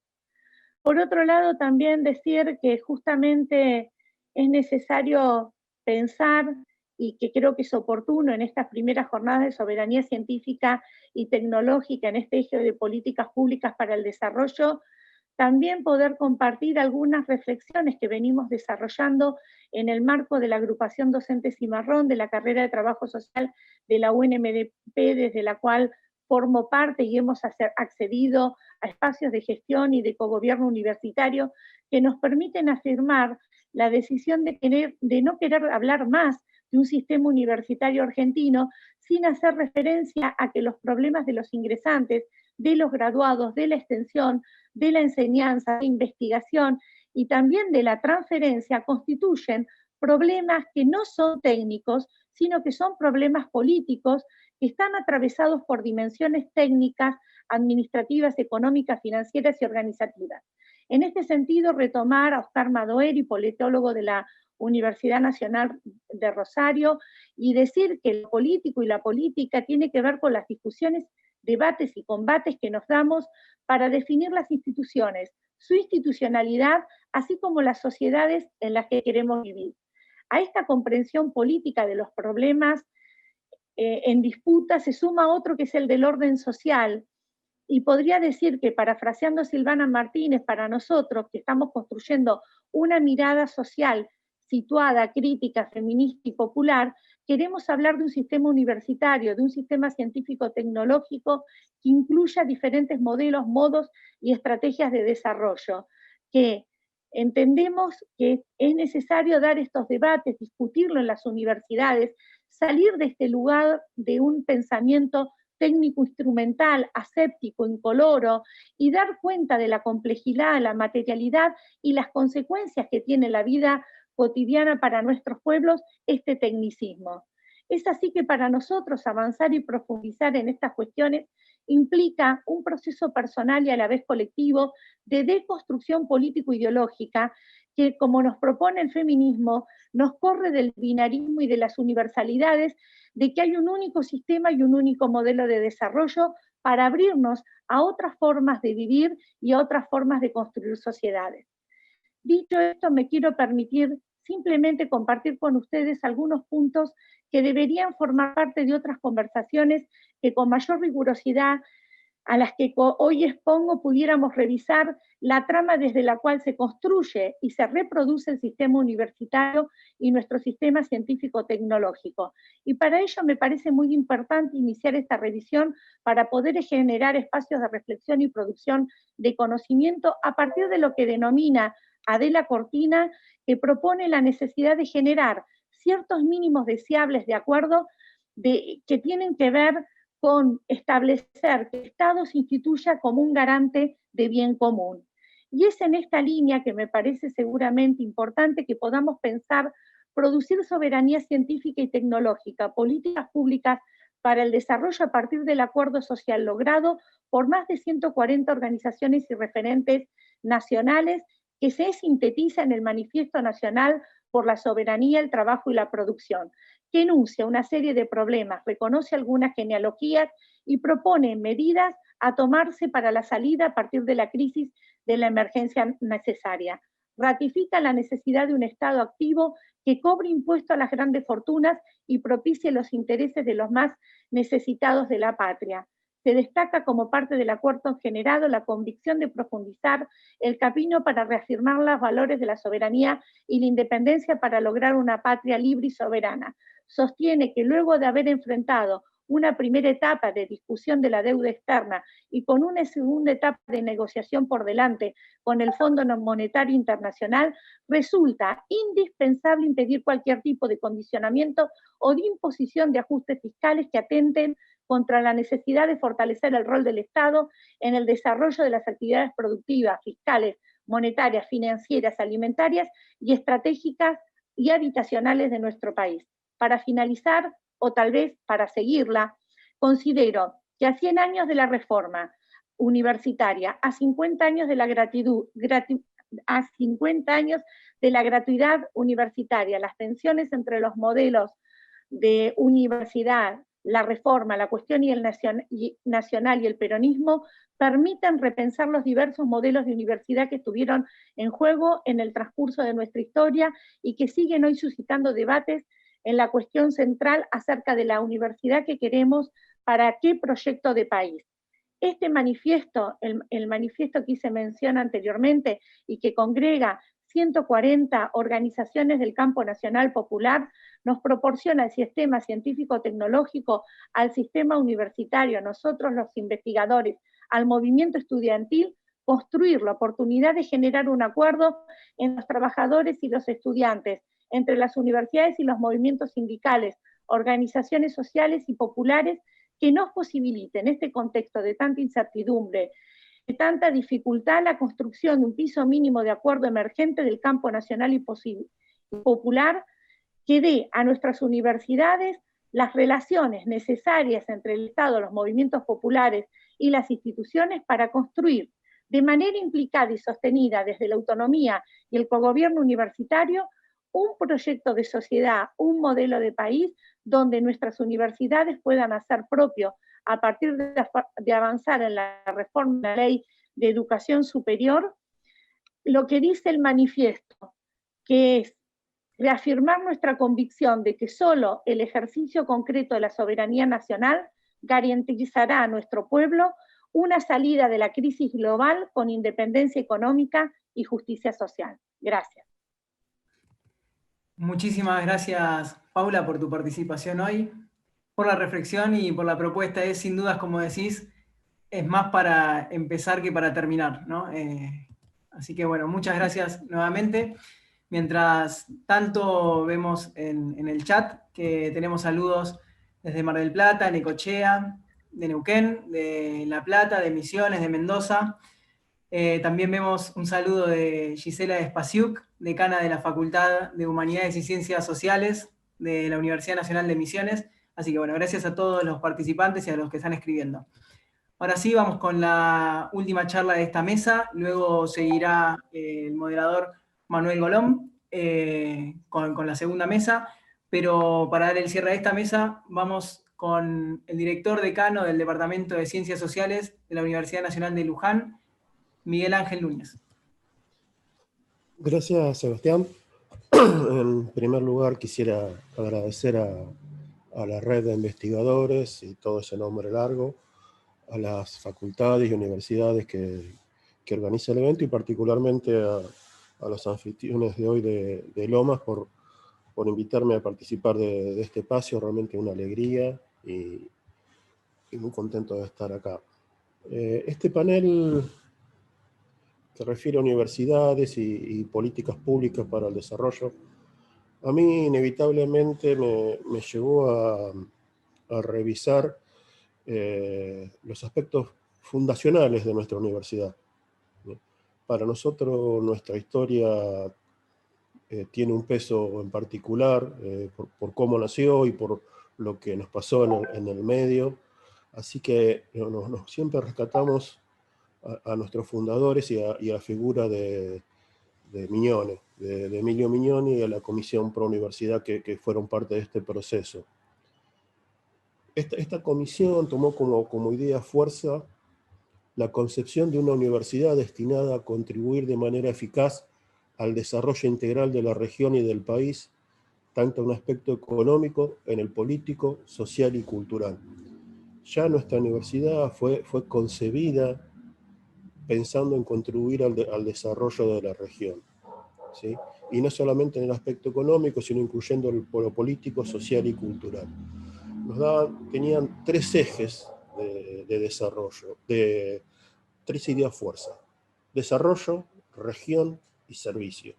Por otro lado, también decir que justamente es necesario pensar, y que creo que es oportuno en estas primeras jornadas de soberanía científica y tecnológica, en este eje de políticas públicas para el desarrollo, también poder compartir algunas reflexiones que venimos desarrollando en el marco de la agrupación Docente Cimarrón de la carrera de Trabajo Social de la UNMDP, desde la cual formo parte y hemos accedido a espacios de gestión y de cogobierno universitario que nos permiten afirmar la decisión de no querer hablar más de un sistema universitario argentino sin hacer referencia a que los problemas de los ingresantes, de los graduados, de la extensión, de la enseñanza, de la investigación y también de la transferencia constituyen problemas que no son técnicos, sino que son problemas políticos que están atravesados por dimensiones técnicas, administrativas, económicas, financieras y organizativas. En este sentido, retomar a Oscar Madoeri, politólogo de la Universidad Nacional de Rosario, y decir que lo político y la política tiene que ver con las discusiones, debates y combates que nos damos para definir las instituciones, su institucionalidad, así como las sociedades en las que queremos vivir. A esta comprensión política de los problemas en disputa se suma otro que es el del orden social, y podría decir que, parafraseando a Silvana Martínez, para nosotros que estamos construyendo una mirada social situada, crítica, feminista y popular, queremos hablar de un sistema universitario, de un sistema científico-tecnológico que incluya diferentes modelos, modos y estrategias de desarrollo, que entendemos que es necesario dar estos debates, discutirlo en las universidades, salir de este lugar de un pensamiento técnico-instrumental, aséptico, incoloro, y dar cuenta de la complejidad, la materialidad y las consecuencias que tiene la vida cotidiana para nuestros pueblos este tecnicismo. Es así que para nosotros avanzar y profundizar en estas cuestiones implica un proceso personal y a la vez colectivo de deconstrucción político-ideológica que, como nos propone el feminismo, nos corre del binarismo y de las universalidades, de que hay un único sistema y un único modelo de desarrollo para abrirnos a otras formas de vivir y a otras formas de construir sociedades. Dicho esto, me quiero permitir simplemente compartir con ustedes algunos puntos que deberían formar parte de otras conversaciones que con mayor rigurosidad a las que hoy expongo, pudiéramos revisar la trama desde la cual se construye y se reproduce el sistema universitario y nuestro sistema científico-tecnológico. Y para ello me parece muy importante iniciar esta revisión para poder generar espacios de reflexión y producción de conocimiento a partir de lo que denomina Adela Cortina, que propone la necesidad de generar ciertos mínimos deseables de acuerdo que tienen que ver con establecer que el Estado se instituya como un garante de bien común. Y es en esta línea que me parece seguramente importante que podamos pensar producir soberanía científica y tecnológica, políticas públicas para el desarrollo a partir del acuerdo social logrado por más de 140 organizaciones y referentes nacionales que se sintetiza en el Manifiesto Nacional por la Soberanía, el Trabajo y la Producción, que enuncia una serie de problemas, reconoce algunas genealogías y propone medidas a tomarse para la salida a partir de la crisis de la emergencia necesaria. Ratifica la necesidad de un Estado activo que cobre impuestos a las grandes fortunas y propicie los intereses de los más necesitados de la patria. Se destaca como parte del acuerdo generado la convicción de profundizar el camino para reafirmar los valores de la soberanía y la independencia para lograr una patria libre y soberana. Sostiene que luego de haber enfrentado una primera etapa de discusión de la deuda externa y con una segunda etapa de negociación por delante con el Fondo Monetario Internacional, resulta indispensable impedir cualquier tipo de condicionamiento o de imposición de ajustes fiscales que atenten contra la necesidad de fortalecer el rol del Estado en el desarrollo de las actividades productivas, fiscales, monetarias, financieras, alimentarias y estratégicas y habitacionales de nuestro país. Para finalizar, o tal vez para seguirla, considero que a 100 años de la reforma universitaria, a 50 años de la gratuidad universitaria, las tensiones entre los modelos de universidad, la reforma, la cuestión y el nacional y el peronismo permiten repensar los diversos modelos de universidad que estuvieron en juego en el transcurso de nuestra historia y que siguen hoy suscitando debates en la cuestión central acerca de la universidad que queremos para qué proyecto de país. Este manifiesto, el manifiesto que hice mención anteriormente y que congrega 140 organizaciones del campo nacional popular, nos proporciona el sistema científico-tecnológico al sistema universitario, nosotros los investigadores, al movimiento estudiantil, construir la oportunidad de generar un acuerdo en los trabajadores y los estudiantes, entre las universidades y los movimientos sindicales, organizaciones sociales y populares que nos posibiliten en este contexto de tanta incertidumbre, de tanta dificultad, la construcción de un piso mínimo de acuerdo emergente del campo nacional y popular que dé a nuestras universidades las relaciones necesarias entre el Estado, los movimientos populares y las instituciones para construir de manera implicada y sostenida desde la autonomía y el cogobierno universitario un proyecto de sociedad, un modelo de país donde nuestras universidades puedan hacer propio, a partir de avanzar en la reforma de la Ley de Educación Superior, lo que dice el manifiesto, que es reafirmar nuestra convicción de que solo el ejercicio concreto de la soberanía nacional garantizará a nuestro pueblo una salida de la crisis global con independencia económica y justicia social. Gracias. Muchísimas gracias, Paula, por tu participación hoy, por la reflexión y por la propuesta. Es sin dudas, como decís, es más para empezar que para terminar, ¿no? Así que bueno, muchas gracias nuevamente. Mientras tanto, vemos en el chat que tenemos saludos desde Mar del Plata, Necochea, de Neuquén, de La Plata, de Misiones, de Mendoza. También vemos un saludo de Gisela Espasiuk, decana de la Facultad de Humanidades y Ciencias Sociales de la Universidad Nacional de Misiones. Así que bueno, gracias a todos los participantes y a los que están escribiendo. Ahora sí, vamos con la última charla de esta mesa. Luego seguirá el moderador Manuel Golón con la segunda mesa. Pero para dar el cierre a esta mesa, vamos con el director decano del Departamento de Ciencias Sociales de la Universidad Nacional de Luján, Miguel Ángel Núñez. Gracias, Sebastián. En primer lugar, quisiera agradecer a la red de investigadores y todo ese nombre largo, a las facultades y universidades que organizan el evento, y particularmente a los anfitriones de hoy de Lomas por invitarme a participar de este espacio. Realmente una alegría y muy contento de estar acá. Este panel que refiere a universidades y políticas públicas para el desarrollo, a mí inevitablemente me llevó a revisar los aspectos fundacionales de nuestra universidad. Para nosotros nuestra historia tiene un peso en particular por cómo nació y por lo que nos pasó en el medio. Así que siempre rescatamos a nuestros fundadores y a la figura de Mignone, de Emilio Mignone, y a la Comisión Pro Universidad que fueron parte de este proceso. Esta comisión tomó como idea fuerza la concepción de una universidad destinada a contribuir de manera eficaz al desarrollo integral de la región y del país, tanto en un aspecto económico, en el político, social y cultural. Ya nuestra universidad fue concebida pensando en contribuir al desarrollo de la región, ¿sí? Y no solamente en el aspecto económico, sino incluyendo el polo político, social y cultural. Tenían tres ejes de desarrollo, tres ideas fuerza: desarrollo, región y servicio.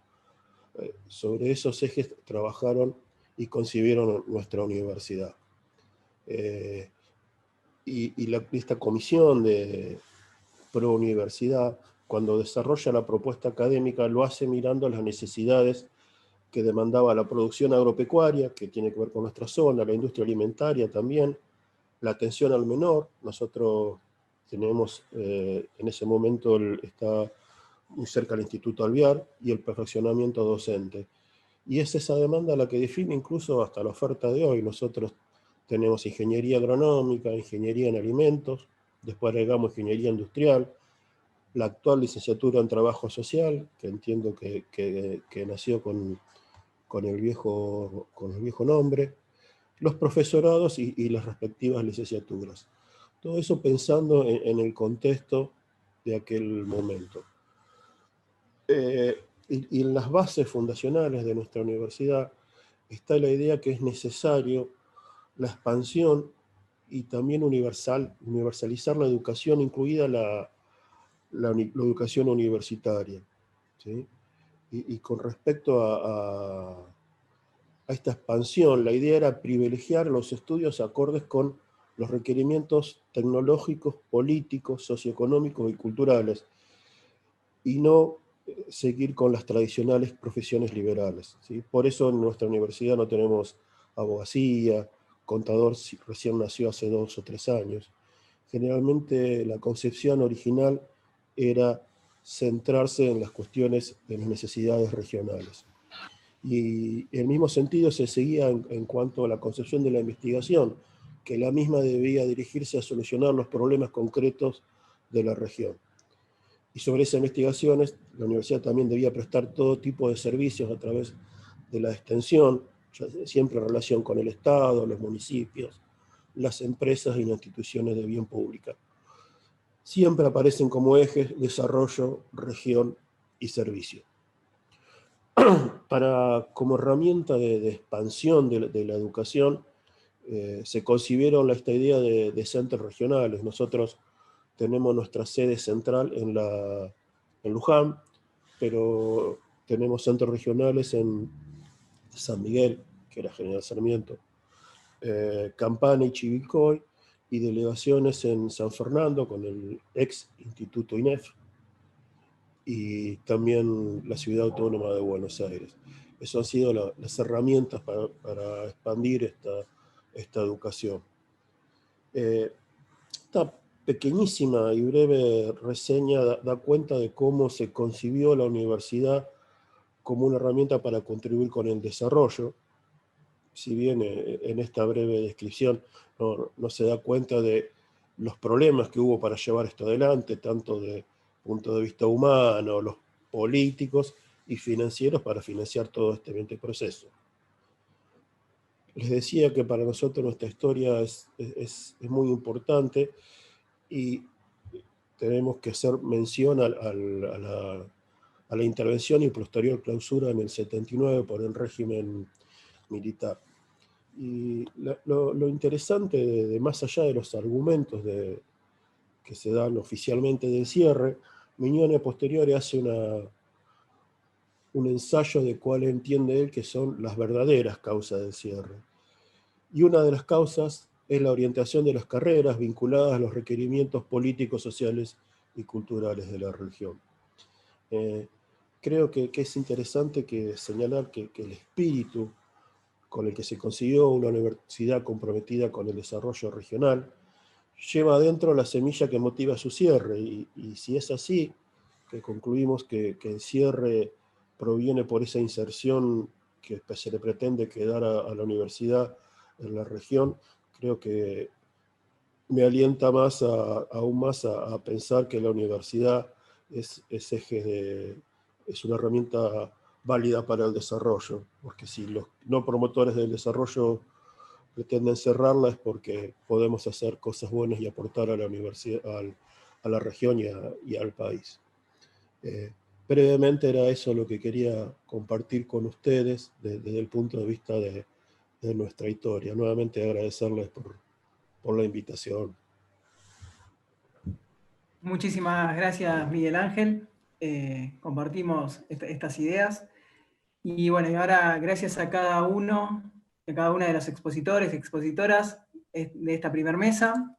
Sobre esos ejes trabajaron y concibieron nuestra universidad. Esta comisión de Pro Universidad, cuando desarrolla la propuesta académica, lo hace mirando las necesidades que demandaba la producción agropecuaria, que tiene que ver con nuestra zona, la industria alimentaria también, la atención al menor. Nosotros tenemos, en ese momento está muy cerca el Instituto Alvear, y el perfeccionamiento docente. Y es esa demanda la que define incluso hasta la oferta de hoy. Nosotros tenemos ingeniería agronómica, ingeniería en alimentos, después agregamos ingeniería industrial, la actual licenciatura en trabajo social, que entiendo que nació con el viejo nombre, los profesorados y las respectivas licenciaturas. Todo eso pensando en el contexto de aquel momento. Y en las bases fundacionales de nuestra universidad está la idea que es necesario la expansión y también universalizar la educación, incluida la educación universitaria, ¿sí? Y con respecto a esta expansión, la idea era privilegiar los estudios acordes con los requerimientos tecnológicos, políticos, socioeconómicos y culturales, y no seguir con las tradicionales profesiones liberales, ¿sí? Por eso en nuestra universidad no tenemos abogacía, contador recién nació hace 2 o 3 años. Generalmente la concepción original era centrarse en las cuestiones de las necesidades regionales. Y en el mismo sentido se seguía en cuanto a la concepción de la investigación, que la misma debía dirigirse a solucionar los problemas concretos de la región. Y sobre esas investigaciones, la universidad también debía prestar todo tipo de servicios a través de la extensión, siempre en relación con el Estado, los municipios, las empresas y las instituciones de bien pública. Siempre aparecen como ejes desarrollo, región y servicio. Como herramienta de expansión de la educación, se concibieron esta idea de centros regionales. Nosotros tenemos nuestra sede central en Luján, pero tenemos centros regionales en San Miguel, que era General Sarmiento, Campana y Chivilcoy, y delegaciones en San Fernando con el ex Instituto INEF, y también la Ciudad Autónoma de Buenos Aires. Eso han sido las herramientas para expandir esta educación. Esta pequeñísima y breve reseña da cuenta de cómo se concibió la universidad como una herramienta para contribuir con el desarrollo. Si bien en esta breve descripción no se da cuenta de los problemas que hubo para llevar esto adelante, tanto de punto de vista humano, los políticos y financieros, para financiar todo este proceso. Les decía que para nosotros nuestra historia es muy importante, y tenemos que hacer mención a la intervención y posterior clausura en el 79 por el régimen militar. Y lo interesante, de más allá de los argumentos que se dan oficialmente del cierre, Mignone posteriori hace un ensayo de cuál entiende él que son las verdaderas causas del cierre. Y una de las causas es la orientación de las carreras vinculadas a los requerimientos políticos, sociales y culturales de la región. Creo que es interesante señalar que el espíritu con el que se consiguió una universidad comprometida con el desarrollo regional lleva adentro la semilla que motiva su cierre, y si es así, que concluimos que el cierre proviene por esa inserción que se le pretende quedar a la universidad en la región, creo que me alienta aún más a pensar que la universidad es una herramienta válida para el desarrollo, porque si los no promotores del desarrollo pretenden cerrarla es porque podemos hacer cosas buenas y aportar a la universidad, a la región y al país. Brevemente era eso lo que quería compartir con ustedes desde el punto de vista de nuestra historia. Nuevamente agradecerles por la invitación. Muchísimas gracias, Miguel Ángel. Compartimos estas ideas. Y bueno, y ahora gracias a cada uno, a cada una de los expositores y expositoras de esta primer mesa.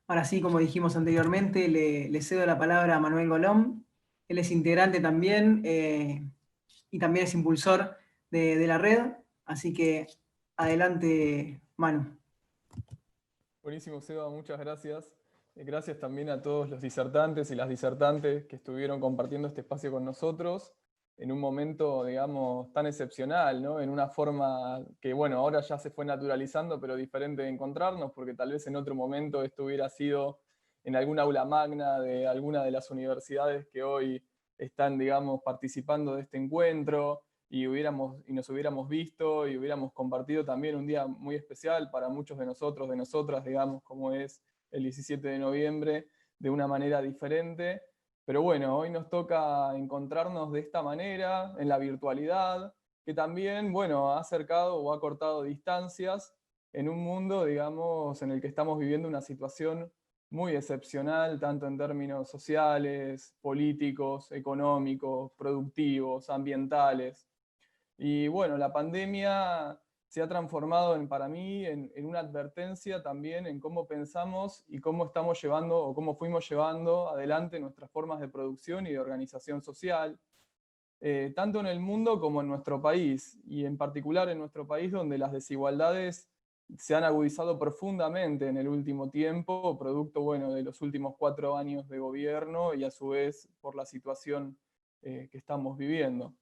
Ahora sí, como dijimos anteriormente, le cedo la palabra a Manuel Golón. Él es integrante también y también es impulsor de la red. Así que adelante, Manu. Buenísimo, Seba, muchas gracias. Gracias también a todos los disertantes y las disertantes que estuvieron compartiendo este espacio con nosotros en un momento, digamos, tan excepcional, ¿no? En una forma que, bueno, ahora ya se fue naturalizando, pero diferente de encontrarnos, porque tal vez en otro momento esto hubiera sido en alguna aula magna de alguna de las universidades que hoy están, digamos, participando de este encuentro, y nos hubiéramos visto y hubiéramos compartido también un día muy especial para muchos de nosotros, de nosotras, digamos, como es el 17 de noviembre, de una manera diferente. Pero bueno, hoy nos toca encontrarnos de esta manera, en la virtualidad, que también, bueno, ha acercado o ha cortado distancias en un mundo, digamos, en el que estamos viviendo una situación muy excepcional, tanto en términos sociales, políticos, económicos, productivos, ambientales. Y bueno, la pandemia se ha transformado para mí en una advertencia también en cómo pensamos y cómo estamos llevando o cómo fuimos llevando adelante nuestras formas de producción y de organización social, tanto en el mundo como en nuestro país, y en particular en nuestro país, donde las desigualdades se han agudizado profundamente en el último tiempo, producto, bueno, de los últimos 4 años de gobierno y a su vez por la situación que estamos viviendo.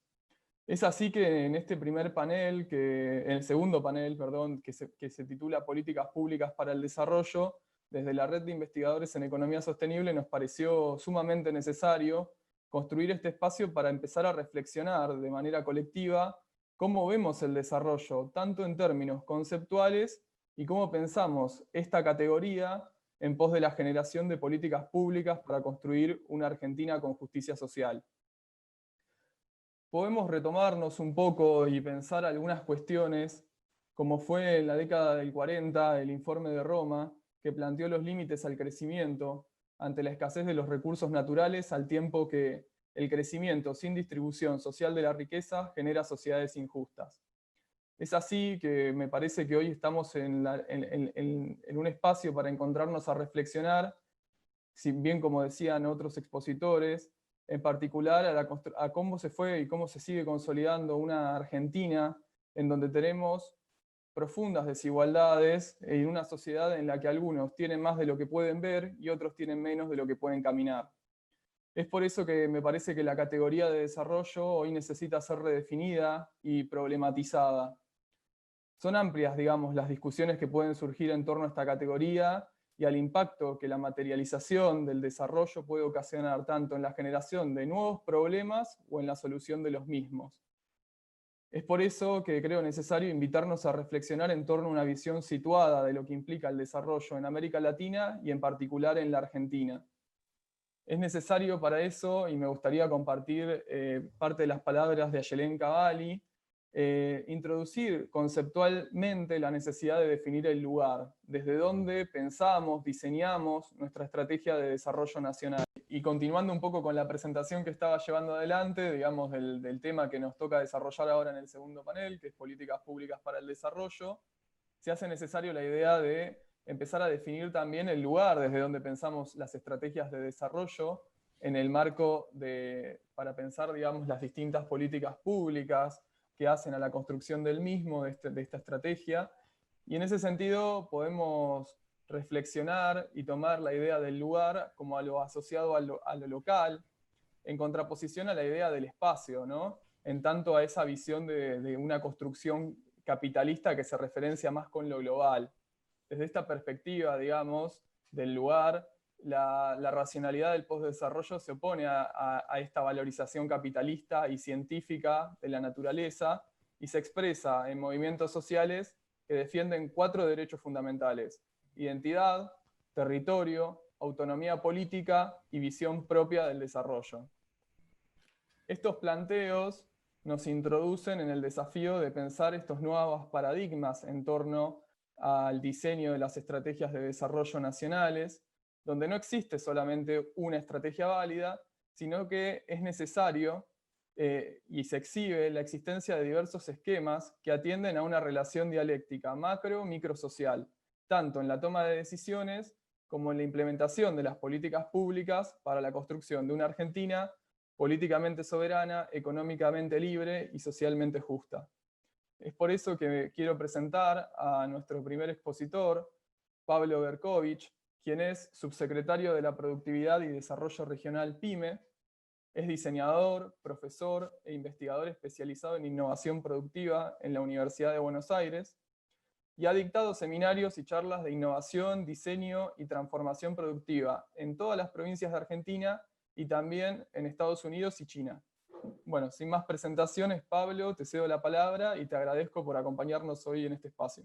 Es así que en este primer panel, en el segundo panel, perdón, que se titula Políticas Públicas para el Desarrollo, desde la Red de Investigadores en Economía Sostenible nos pareció sumamente necesario construir este espacio para empezar a reflexionar de manera colectiva cómo vemos el desarrollo, tanto en términos conceptuales y cómo pensamos esta categoría en pos de la generación de políticas públicas para construir una Argentina con justicia social. Podemos retomarnos un poco y pensar algunas cuestiones, como fue en la década del 40 el informe de Roma, que planteó los límites al crecimiento ante la escasez de los recursos naturales, al tiempo que el crecimiento sin distribución social de la riqueza genera sociedades injustas. Es así que me parece que hoy estamos en un espacio para encontrarnos a reflexionar, si bien como decían otros expositores, en particular a cómo se fue y cómo se sigue consolidando una Argentina en donde tenemos profundas desigualdades en una sociedad en la que algunos tienen más de lo que pueden ver y otros tienen menos de lo que pueden caminar. Es por eso que me parece que la categoría de desarrollo hoy necesita ser redefinida y problematizada. Son amplias, digamos, las discusiones que pueden surgir en torno a esta categoría y al impacto que la materialización del desarrollo puede ocasionar tanto en la generación de nuevos problemas o en la solución de los mismos. Es por eso que creo necesario invitarnos a reflexionar en torno a una visión situada de lo que implica el desarrollo en América Latina y en particular en la Argentina. Es necesario para eso, y me gustaría compartir parte de las palabras de Ayelen Cavalli, introducir conceptualmente la necesidad de definir el lugar, desde donde pensamos, diseñamos nuestra estrategia de desarrollo nacional. Y continuando un poco con la presentación que estaba llevando adelante, digamos, del tema que nos toca desarrollar ahora en el segundo panel, que es políticas públicas para el desarrollo, se hace necesario la idea de empezar a definir también el lugar desde donde pensamos las estrategias de desarrollo en el marco para pensar, digamos, las distintas políticas públicas que hacen a la construcción del mismo, de esta estrategia. Y en ese sentido podemos reflexionar y tomar la idea del lugar como a lo asociado a lo local, en contraposición a la idea del espacio, ¿no? En tanto a esa visión de una construcción capitalista que se referencia más con lo global. Desde esta perspectiva, digamos, del lugar, la racionalidad del postdesarrollo se opone a esta valorización capitalista y científica de la naturaleza y se expresa en movimientos sociales que defienden 4 derechos fundamentales: identidad, territorio, autonomía política y visión propia del desarrollo. Estos planteos nos introducen en el desafío de pensar estos nuevos paradigmas en torno al diseño de las estrategias de desarrollo nacionales, donde no existe solamente una estrategia válida, sino que es necesario y se exhibe la existencia de diversos esquemas que atienden a una relación dialéctica macro-microsocial, tanto en la toma de decisiones como en la implementación de las políticas públicas para la construcción de una Argentina políticamente soberana, económicamente libre y socialmente justa. Es por eso que quiero presentar a nuestro primer expositor, Pablo Berkovich, quien es subsecretario de la Productividad y Desarrollo Regional PYME, es diseñador, profesor e investigador especializado en innovación productiva en la Universidad de Buenos Aires, y ha dictado seminarios y charlas de innovación, diseño y transformación productiva en todas las provincias de Argentina y también en Estados Unidos y China. Bueno, sin más presentaciones, Pablo, te cedo la palabra y te agradezco por acompañarnos hoy en este espacio.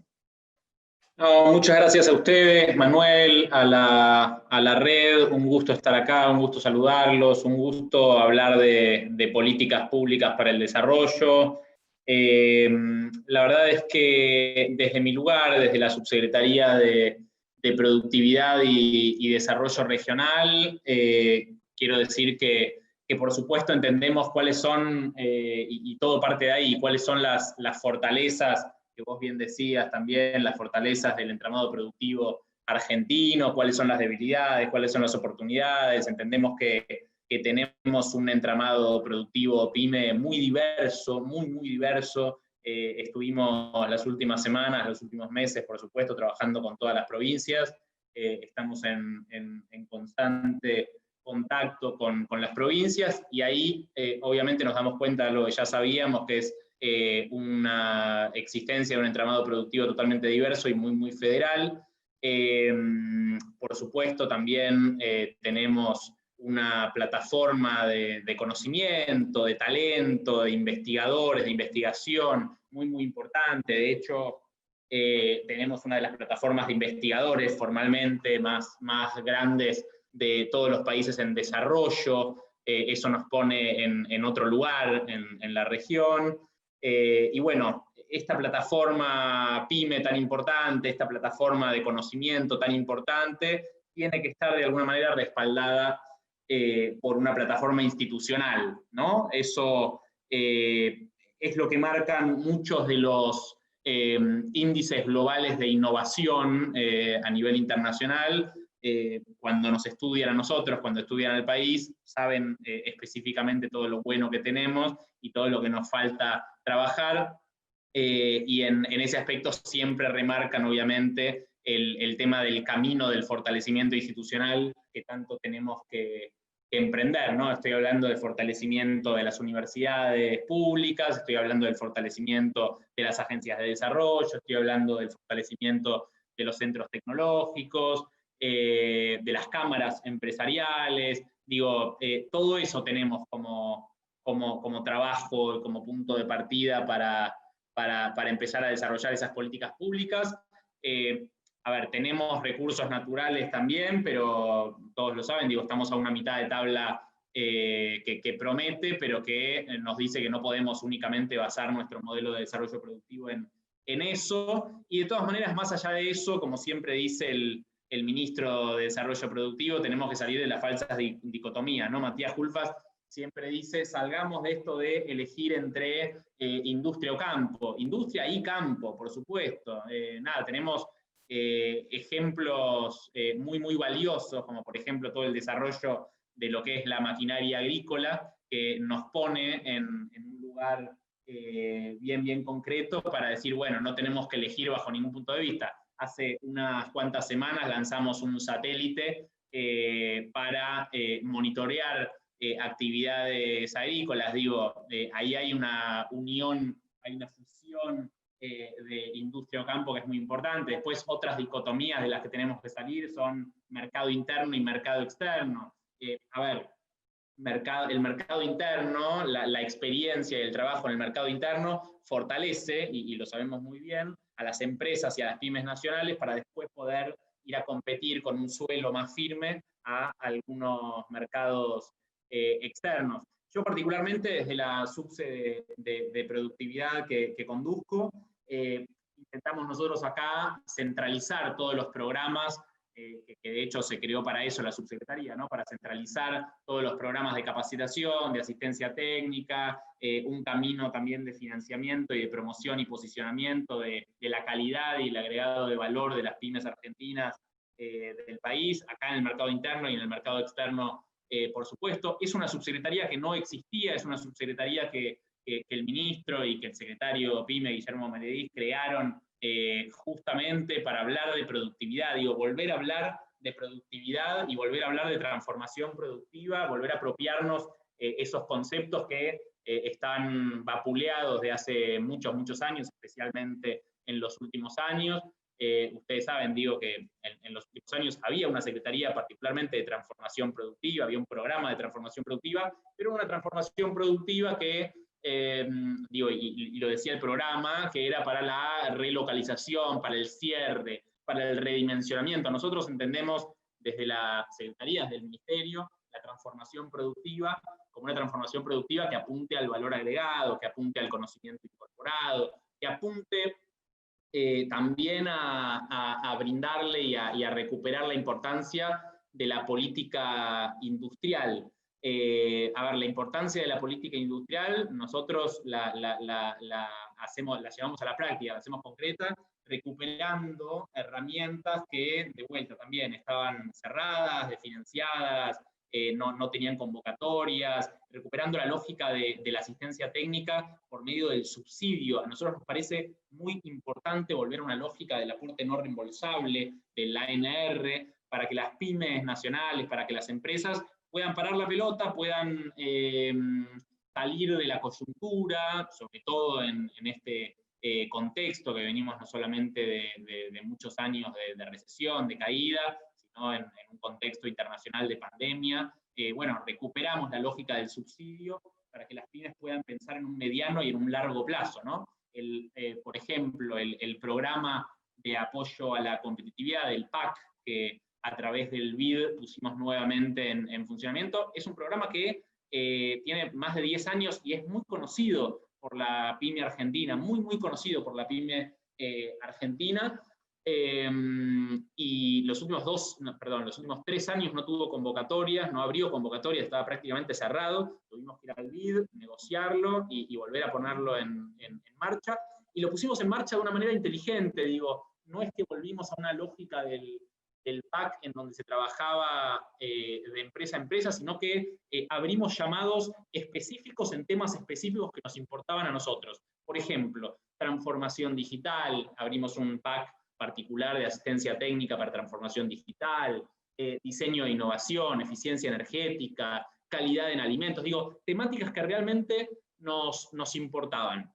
No, muchas gracias a ustedes, Manuel, a la red, un gusto estar acá, un gusto saludarlos, un gusto hablar de políticas públicas para el desarrollo. La verdad es que desde mi lugar, desde la Subsecretaría de Productividad y Desarrollo Regional, quiero decir que por supuesto entendemos cuáles son, y todo parte de ahí, cuáles son las fortalezas que vos bien decías también, las fortalezas del entramado productivo argentino, cuáles son las debilidades, cuáles son las oportunidades. Entendemos que tenemos un entramado productivo PYME muy diverso, muy diverso. Estuvimos las últimas semanas, los últimos meses, por supuesto, trabajando con todas las provincias. Estamos en constante contacto con las provincias, y ahí obviamente nos damos cuenta de lo que ya sabíamos, que es una existencia de un entramado productivo totalmente diverso y muy federal. Por supuesto, también tenemos una plataforma de conocimiento, de talento, de investigadores, de investigación, muy importante. De hecho, tenemos una de las plataformas de investigadores formalmente más grandes de todos los países en desarrollo. Eso nos pone en otro lugar en la región. Y bueno, esta plataforma PYME tan importante, esta plataforma de conocimiento tan importante, tiene que estar de alguna manera respaldada por una plataforma institucional, ¿no? Eso es lo que marcan muchos de los índices globales de innovación a nivel internacional. Cuando nos estudian a nosotros, cuando estudian al país, saben específicamente todo lo bueno que tenemos y todo lo que nos falta trabajar, y en ese aspecto siempre remarcan obviamente el tema del camino del fortalecimiento institucional que tanto tenemos que emprender, ¿no? Estoy hablando del fortalecimiento de las universidades públicas, estoy hablando del fortalecimiento de las agencias de desarrollo, estoy hablando del fortalecimiento de los centros tecnológicos, de las cámaras empresariales. Digo, todo eso tenemos como como trabajo, como punto de partida para empezar a desarrollar esas políticas públicas. A ver, tenemos recursos naturales también, pero todos lo saben, digo, estamos a una mitad de tabla que promete, pero que nos dice que no podemos únicamente basar nuestro modelo de desarrollo productivo en eso, y de todas maneras, más allá de eso, como siempre dice el ministro de Desarrollo Productivo, tenemos que salir de las falsas dicotomías, ¿no? Matías Culfas siempre dice, salgamos de esto de elegir entre industria o campo. Industria y campo, por supuesto. Nada, tenemos ejemplos muy, muy valiosos, como por ejemplo todo el desarrollo de lo que es la maquinaria agrícola, que nos pone en un lugar bien concreto para decir, bueno, no tenemos que elegir bajo ningún punto de vista. Hace unas cuantas semanas lanzamos un satélite para monitorear actividades agrícolas. Digo, ahí hay una unión, hay una fusión de industria o campo que es muy importante. Después otras dicotomías de las que tenemos que salir son mercado interno y mercado externo. A ver, el mercado interno, la experiencia y el trabajo en el mercado interno fortalece, y lo sabemos muy bien, a las empresas y a las pymes nacionales para después poder ir a competir con un suelo más firme a algunos mercados externos. Yo particularmente desde la subsede de productividad que conduzco, intentamos nosotros acá centralizar todos los programas que de hecho se creó para eso la subsecretaría, ¿no? Para centralizar todos los programas de capacitación, de asistencia técnica, un camino también de financiamiento y de promoción y posicionamiento de la calidad y el agregado de valor de las pymes argentinas del país, acá en el mercado interno y en el mercado externo, por supuesto. Es una subsecretaría que no existía, es una subsecretaría que el ministro y que el secretario PYME, Guillermo Meredith, crearon justamente para hablar de productividad, digo, volver a hablar de productividad y volver a hablar de transformación productiva, volver a apropiarnos esos conceptos que están vapuleados de hace muchos años, especialmente en los últimos años. Ustedes saben, digo, que en los últimos años había una secretaría particularmente de transformación productiva, había un programa de transformación productiva, pero una transformación productiva que digo, y lo decía el programa, que era para la relocalización, para el cierre, para el redimensionamiento. Nosotros entendemos desde la Secretaría, desde el Ministerio, la transformación productiva como una transformación productiva que apunte al valor agregado, que apunte al conocimiento incorporado, que apunte también a brindarle y a recuperar la importancia de la política industrial. A ver, la importancia de la política industrial, nosotros la llevamos a la práctica, la hacemos concreta, recuperando herramientas que, de vuelta, también estaban cerradas, desfinanciadas, no tenían convocatorias, recuperando la lógica de la asistencia técnica por medio del subsidio. A nosotros nos parece muy importante volver a una lógica del aporte no reembolsable, del ANR, para que las pymes nacionales, para que las empresas puedan parar la pelota, puedan salir de la coyuntura, sobre todo en este contexto que venimos no solamente de muchos años de recesión, de caída, sino en un contexto internacional de pandemia. Bueno, recuperamos la lógica del subsidio para que las pymes puedan pensar en un mediano y en un largo plazo, ¿no? Por ejemplo, el programa de apoyo a la competitividad del PAC, que a través del BID pusimos nuevamente en funcionamiento. Es un programa que tiene más de 10 años y es muy conocido por la pyme argentina, muy conocido por la pyme argentina, y los últimos 3 años no tuvo convocatorias, no abrió convocatorias, estaba prácticamente cerrado, tuvimos que ir al BID, negociarlo y volver a ponerlo en marcha, y lo pusimos en marcha de una manera inteligente, digo, no es que volvimos a una lógica del PAC en donde se trabajaba de empresa a empresa, sino que abrimos llamados específicos en temas específicos que nos importaban a nosotros. Por ejemplo, transformación digital, abrimos un PAC particular de asistencia técnica para transformación digital, diseño e innovación, eficiencia energética, calidad en alimentos, digo, temáticas que realmente nos importaban.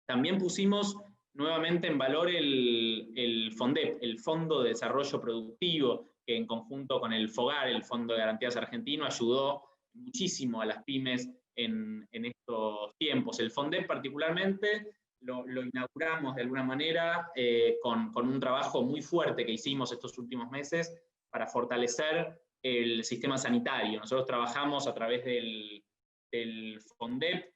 También pusimos nuevamente en valor el FONDEP, el Fondo de Desarrollo Productivo, que en conjunto con el FOGAR, el Fondo de Garantías Argentino, ayudó muchísimo a las pymes en estos tiempos. El FONDEP particularmente lo inauguramos de alguna manera con un trabajo muy fuerte que hicimos estos últimos meses para fortalecer el sistema sanitario. Nosotros trabajamos a través del FONDEP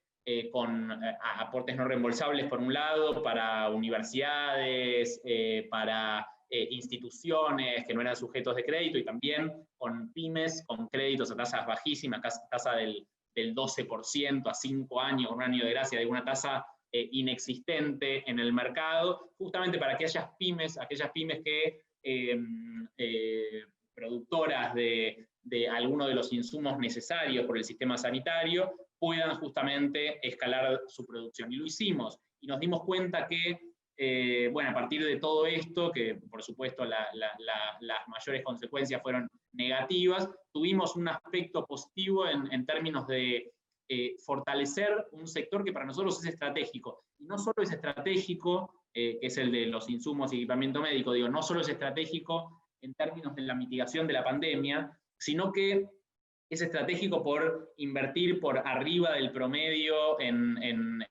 con aportes no reembolsables por un lado, para universidades, para instituciones que no eran sujetos de crédito, y también con pymes, con créditos a tasas bajísimas, tasa del 12% a 5 años, un año de gracia, de una tasa inexistente en el mercado, justamente para que aquellas pymes que productoras de alguno de los insumos necesarios por el sistema sanitario puedan justamente escalar su producción. Y lo hicimos, y nos dimos cuenta que, bueno, a partir de todo esto, que por supuesto las mayores consecuencias fueron negativas, tuvimos un aspecto positivo en términos de fortalecer un sector que para nosotros es estratégico. Y no solo es estratégico, que es el de los insumos y equipamiento médico, digo, no solo es estratégico en términos de la mitigación de la pandemia, sino que es estratégico por invertir por arriba del promedio en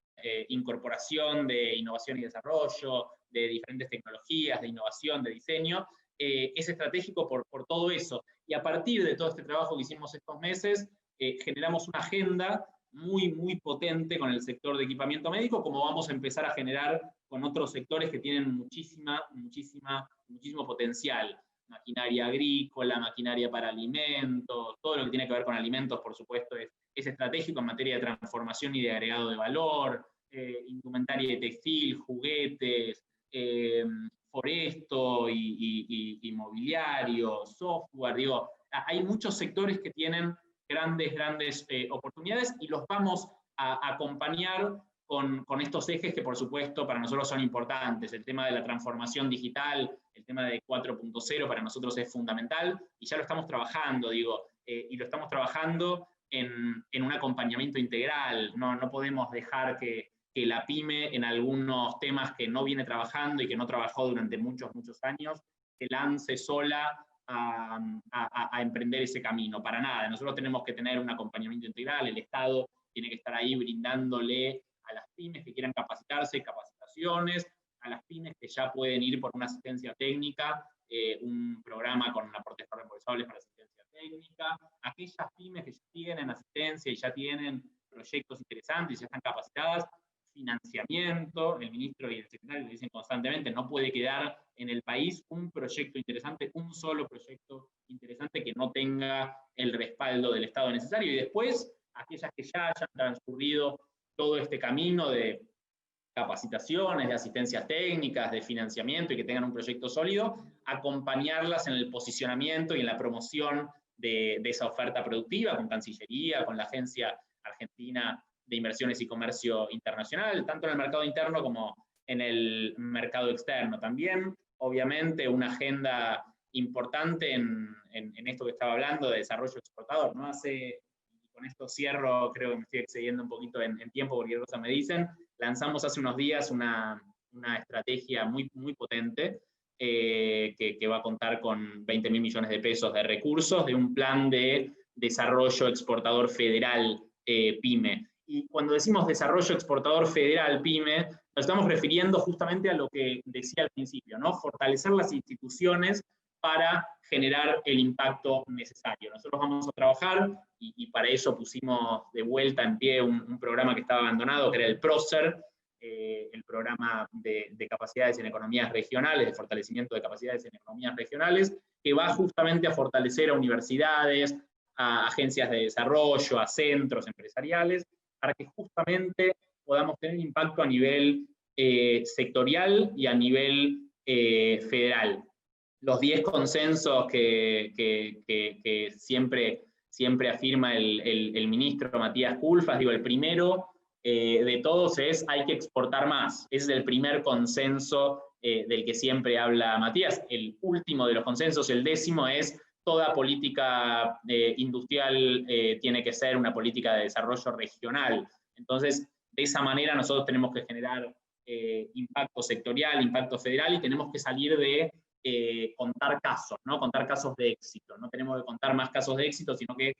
incorporación de innovación y desarrollo, de diferentes tecnologías, de innovación, de diseño. Es estratégico por todo eso. Y a partir de todo este trabajo que hicimos estos meses, generamos una agenda muy, muy potente con el sector de equipamiento médico, como vamos a empezar a generar con otros sectores que tienen muchísimo potencial. Maquinaria agrícola, maquinaria para alimentos, todo lo que tiene que ver con alimentos, por supuesto, es estratégico en materia de transformación y de agregado de valor, indumentaria de textil, juguetes, foresto y mobiliario, software, digo, hay muchos sectores que tienen grandes oportunidades, y los vamos a acompañar con estos ejes que por supuesto para nosotros son importantes. El tema de la transformación digital, el tema de 4.0 para nosotros es fundamental, y ya lo estamos trabajando, digo, y lo estamos trabajando en un acompañamiento integral. No podemos dejar que la pyme en algunos temas que no viene trabajando y que no trabajó durante muchos años, se lance sola a emprender ese camino, para nada. Nosotros tenemos que tener un acompañamiento integral, el Estado tiene que estar ahí brindándole a las pymes que quieran capacitarse, capacitaciones, a las pymes que ya pueden ir por una asistencia técnica, un programa con aportes no reembolsables para asistencia técnica, aquellas pymes que ya tienen asistencia y ya tienen proyectos interesantes y ya están capacitadas, financiamiento. El ministro y el secretario le dicen constantemente, no puede quedar en el país un proyecto interesante, un solo proyecto interesante que no tenga el respaldo del Estado necesario. Y después, aquellas que ya hayan transcurrido todo este camino de capacitaciones, de asistencias técnicas, de financiamiento, y que tengan un proyecto sólido, acompañarlas en el posicionamiento y en la promoción de esa oferta productiva con Cancillería, con la Agencia Argentina de Inversiones y Comercio Internacional, tanto en el mercado interno como en el mercado externo. También, obviamente, una agenda importante en esto que estaba hablando de desarrollo exportador. ¿No? Con esto cierro, creo que me estoy excediendo un poquito en tiempo, porque cosa me dicen. Lanzamos hace unos días una estrategia muy potente que va a contar con 20.000 millones de pesos de recursos, de un plan de desarrollo exportador federal PYME. Y cuando decimos desarrollo exportador federal PYME, nos estamos refiriendo justamente a lo que decía al principio, ¿no? Fortalecer las instituciones para generar el impacto necesario. Nosotros vamos a trabajar, y para eso pusimos de vuelta en pie un programa que estaba abandonado, que era el PROCER, el programa de capacidades en economías regionales, de fortalecimiento de capacidades en economías regionales, que va justamente a fortalecer a universidades, a agencias de desarrollo, a centros empresariales, para que justamente podamos tener impacto a nivel sectorial y a nivel federal. Los 10 consensos que siempre afirma el ministro Matías Culfas, digo, el primero de todos es hay que exportar más. Ese es el primer consenso del que siempre habla Matías. El último de los consensos, el 10º, es toda política industrial tiene que ser una política de desarrollo regional. Entonces, de esa manera nosotros tenemos que generar impacto sectorial, impacto federal, y tenemos que salir de contar casos, ¿no? Contar casos de éxito. No tenemos que contar más casos de éxito, sino que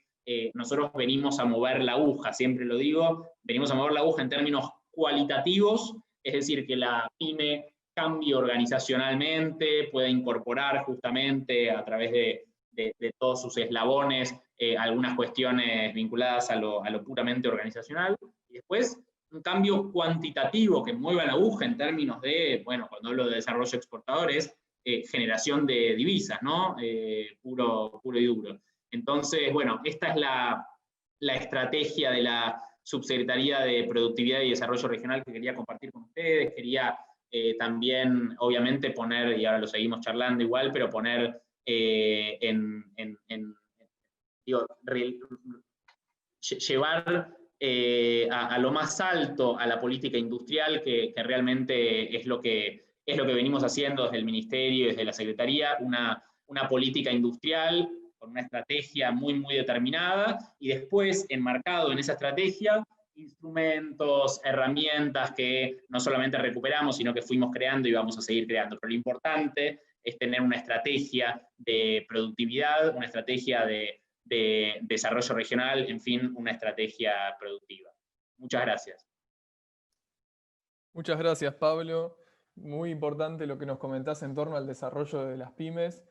nosotros venimos a mover la aguja, siempre lo digo, venimos a mover la aguja en términos cualitativos, es decir, que la pyme cambie organizacionalmente, pueda incorporar justamente a través de todos sus eslabones algunas cuestiones vinculadas a lo puramente organizacional, y después un cambio cuantitativo que mueva la aguja en términos de, bueno, cuando hablo de desarrollo exportador es generación de divisas, ¿no? Puro y duro. Entonces, bueno, esta es la estrategia de la Subsecretaría de Productividad y Desarrollo Regional que quería compartir con ustedes. Quería también, obviamente, poner, y ahora lo seguimos charlando igual, pero poner llevar a lo más alto a la política industrial, que realmente es lo que venimos haciendo desde el Ministerio y desde la Secretaría, una política industrial con una estrategia muy, muy determinada, y después, enmarcado en esa estrategia, instrumentos, herramientas que no solamente recuperamos, sino que fuimos creando y vamos a seguir creando. Pero lo importante es tener una estrategia de productividad, una estrategia de desarrollo regional, en fin, una estrategia productiva. Muchas gracias. Muchas gracias, Pablo. Muy importante lo que nos comentás en torno al desarrollo de las pymes,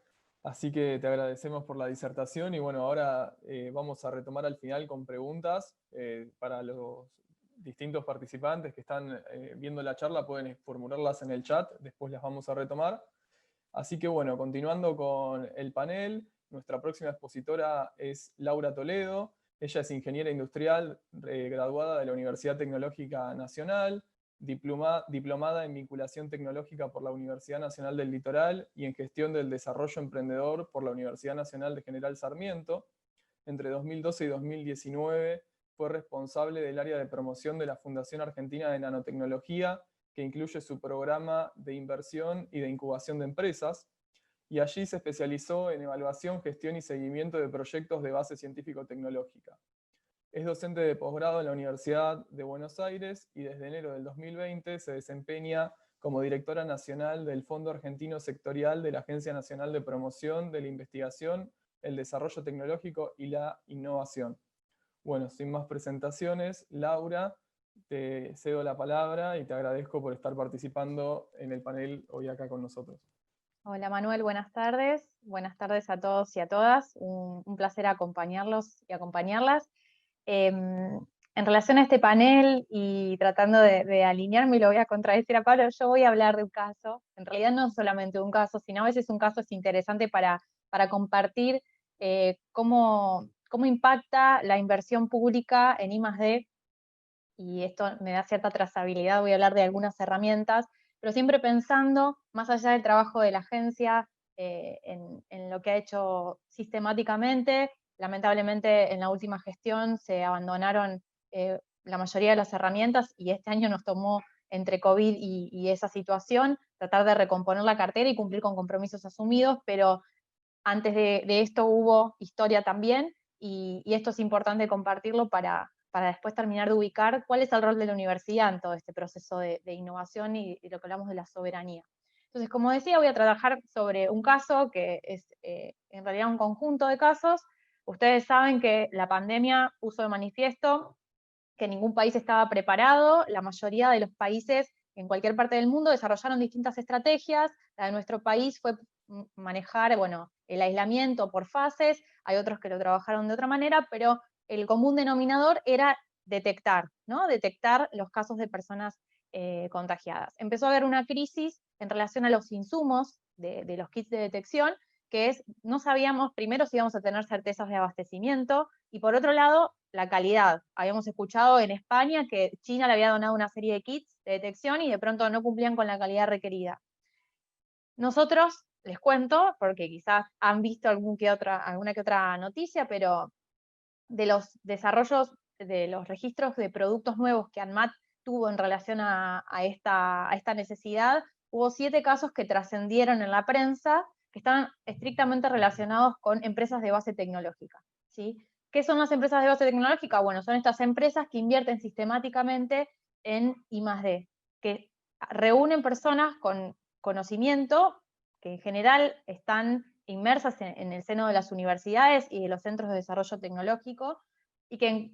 así que te agradecemos por la disertación, y bueno, ahora vamos a retomar al final con preguntas para los distintos participantes que están viendo la charla. Pueden formularlas en el chat, después las vamos a retomar. Así que bueno, continuando con el panel, nuestra próxima expositora es Laura Toledo. Ella es ingeniera industrial graduada de la Universidad Tecnológica Nacional, diplomada en vinculación tecnológica por la Universidad Nacional del Litoral y en gestión del desarrollo emprendedor por la Universidad Nacional de General Sarmiento. Entre 2012 y 2019 fue responsable del área de promoción de la Fundación Argentina de Nanotecnología, que incluye su programa de inversión y de incubación de empresas, y allí se especializó en evaluación, gestión y seguimiento de proyectos de base científico-tecnológica. Es docente de posgrado en la Universidad de Buenos Aires y desde enero del 2020 se desempeña como directora nacional del Fondo Argentino Sectorial de la Agencia Nacional de Promoción de la Investigación, el Desarrollo Tecnológico y la Innovación. Bueno, sin más presentaciones, Laura, te cedo la palabra y te agradezco por estar participando en el panel hoy acá con nosotros. Hola Manuel, buenas tardes. Buenas tardes a todos y a todas. Un placer acompañarlos y acompañarlas. En relación a este panel y tratando de alinearme, y lo voy a contradecir a Pablo, yo voy a hablar de un caso. En realidad no solamente un caso, sino a veces un caso es interesante para compartir cómo impacta la inversión pública en I+D, y esto me da cierta trazabilidad. Voy a hablar de algunas herramientas, pero siempre pensando, más allá del trabajo de la agencia, en lo que ha hecho sistemáticamente. Lamentablemente en la última gestión se abandonaron la mayoría de las herramientas, y este año nos tomó, entre COVID y esa situación, tratar de recomponer la cartera y cumplir con compromisos asumidos, pero antes de esto hubo historia también, y esto es importante compartirlo para después terminar de ubicar cuál es el rol de la universidad en todo este proceso de innovación y lo que hablamos de la soberanía. Entonces, como decía, voy a trabajar sobre un caso que es en realidad un conjunto de casos. Ustedes saben que la pandemia puso de manifiesto que ningún país estaba preparado. La mayoría de los países en cualquier parte del mundo desarrollaron distintas estrategias. La de nuestro país fue manejar, bueno, el aislamiento por fases. Hay otros que lo trabajaron de otra manera, pero el común denominador era detectar, ¿no? Detectar los casos de personas contagiadas. Empezó a haber una crisis en relación a los insumos de los kits de detección, que es, no sabíamos primero si íbamos a tener certezas de abastecimiento, y por otro lado, la calidad. Habíamos escuchado en España que China le había donado una serie de kits de detección y de pronto no cumplían con la calidad requerida. Nosotros, les cuento, porque quizás han visto alguna que otra noticia, pero de los desarrollos, de los registros de productos nuevos que ANMAT tuvo en relación a esta necesidad, hubo 7 casos que trascendieron en la prensa, que están estrictamente relacionados con empresas de base tecnológica, ¿sí? ¿Qué son las empresas de base tecnológica? Bueno, son estas empresas que invierten sistemáticamente en I+D, que reúnen personas con conocimiento, que en general están inmersas en el seno de las universidades y de los centros de desarrollo tecnológico, y que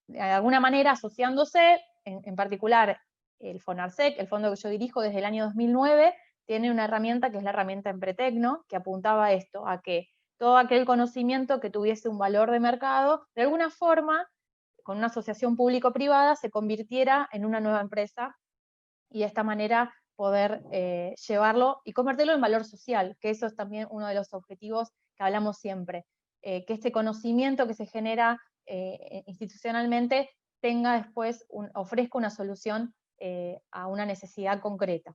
de alguna manera asociándose, en particular el FONARSEC, el fondo que yo dirijo desde el año 2009, tiene una herramienta que es la herramienta Empretecno, que apuntaba a esto, a que todo aquel conocimiento que tuviese un valor de mercado, de alguna forma, con una asociación público-privada, se convirtiera en una nueva empresa, y de esta manera poder llevarlo y convertirlo en valor social, que eso es también uno de los objetivos que hablamos siempre, que este conocimiento que se genera institucionalmente tenga después, ofrezca una solución a una necesidad concreta.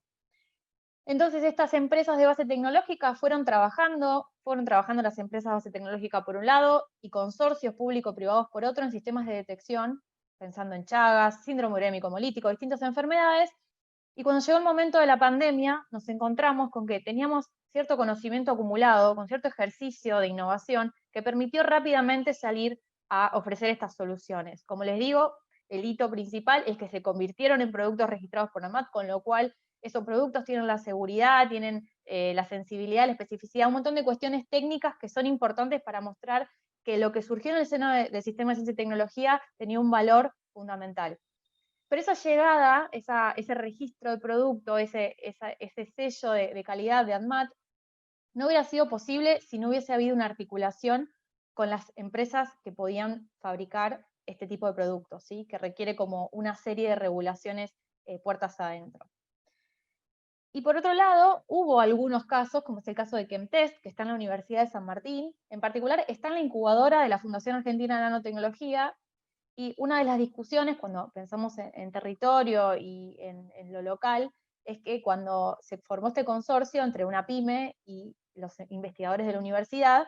Entonces estas empresas de base tecnológica fueron trabajando las empresas de base tecnológica por un lado, y consorcios público-privados por otro en sistemas de detección, pensando en Chagas, síndrome urémico hemolítico, distintas enfermedades. Y cuando llegó el momento de la pandemia, nos encontramos con que teníamos cierto conocimiento acumulado, con cierto ejercicio de innovación, que permitió rápidamente salir a ofrecer estas soluciones. Como les digo, el hito principal es que se convirtieron en productos registrados por ANMAT, con lo cual esos productos tienen la seguridad, tienen la sensibilidad, la especificidad, un montón de cuestiones técnicas que son importantes para mostrar que lo que surgió en el seno del sistema de ciencia y tecnología tenía un valor fundamental. Pero esa llegada, ese registro de producto, ese sello de calidad de ANMAT, no hubiera sido posible si no hubiese habido una articulación con las empresas que podían fabricar este tipo de productos, ¿sí? Que requiere como una serie de regulaciones puertas adentro. Y por otro lado, hubo algunos casos, como es el caso de Chemtest, que está en la Universidad de San Martín, en particular está en la incubadora de la Fundación Argentina de Nanotecnología, y una de las discusiones cuando pensamos en territorio y en lo local, es que cuando se formó este consorcio entre una pyme y los investigadores de la universidad,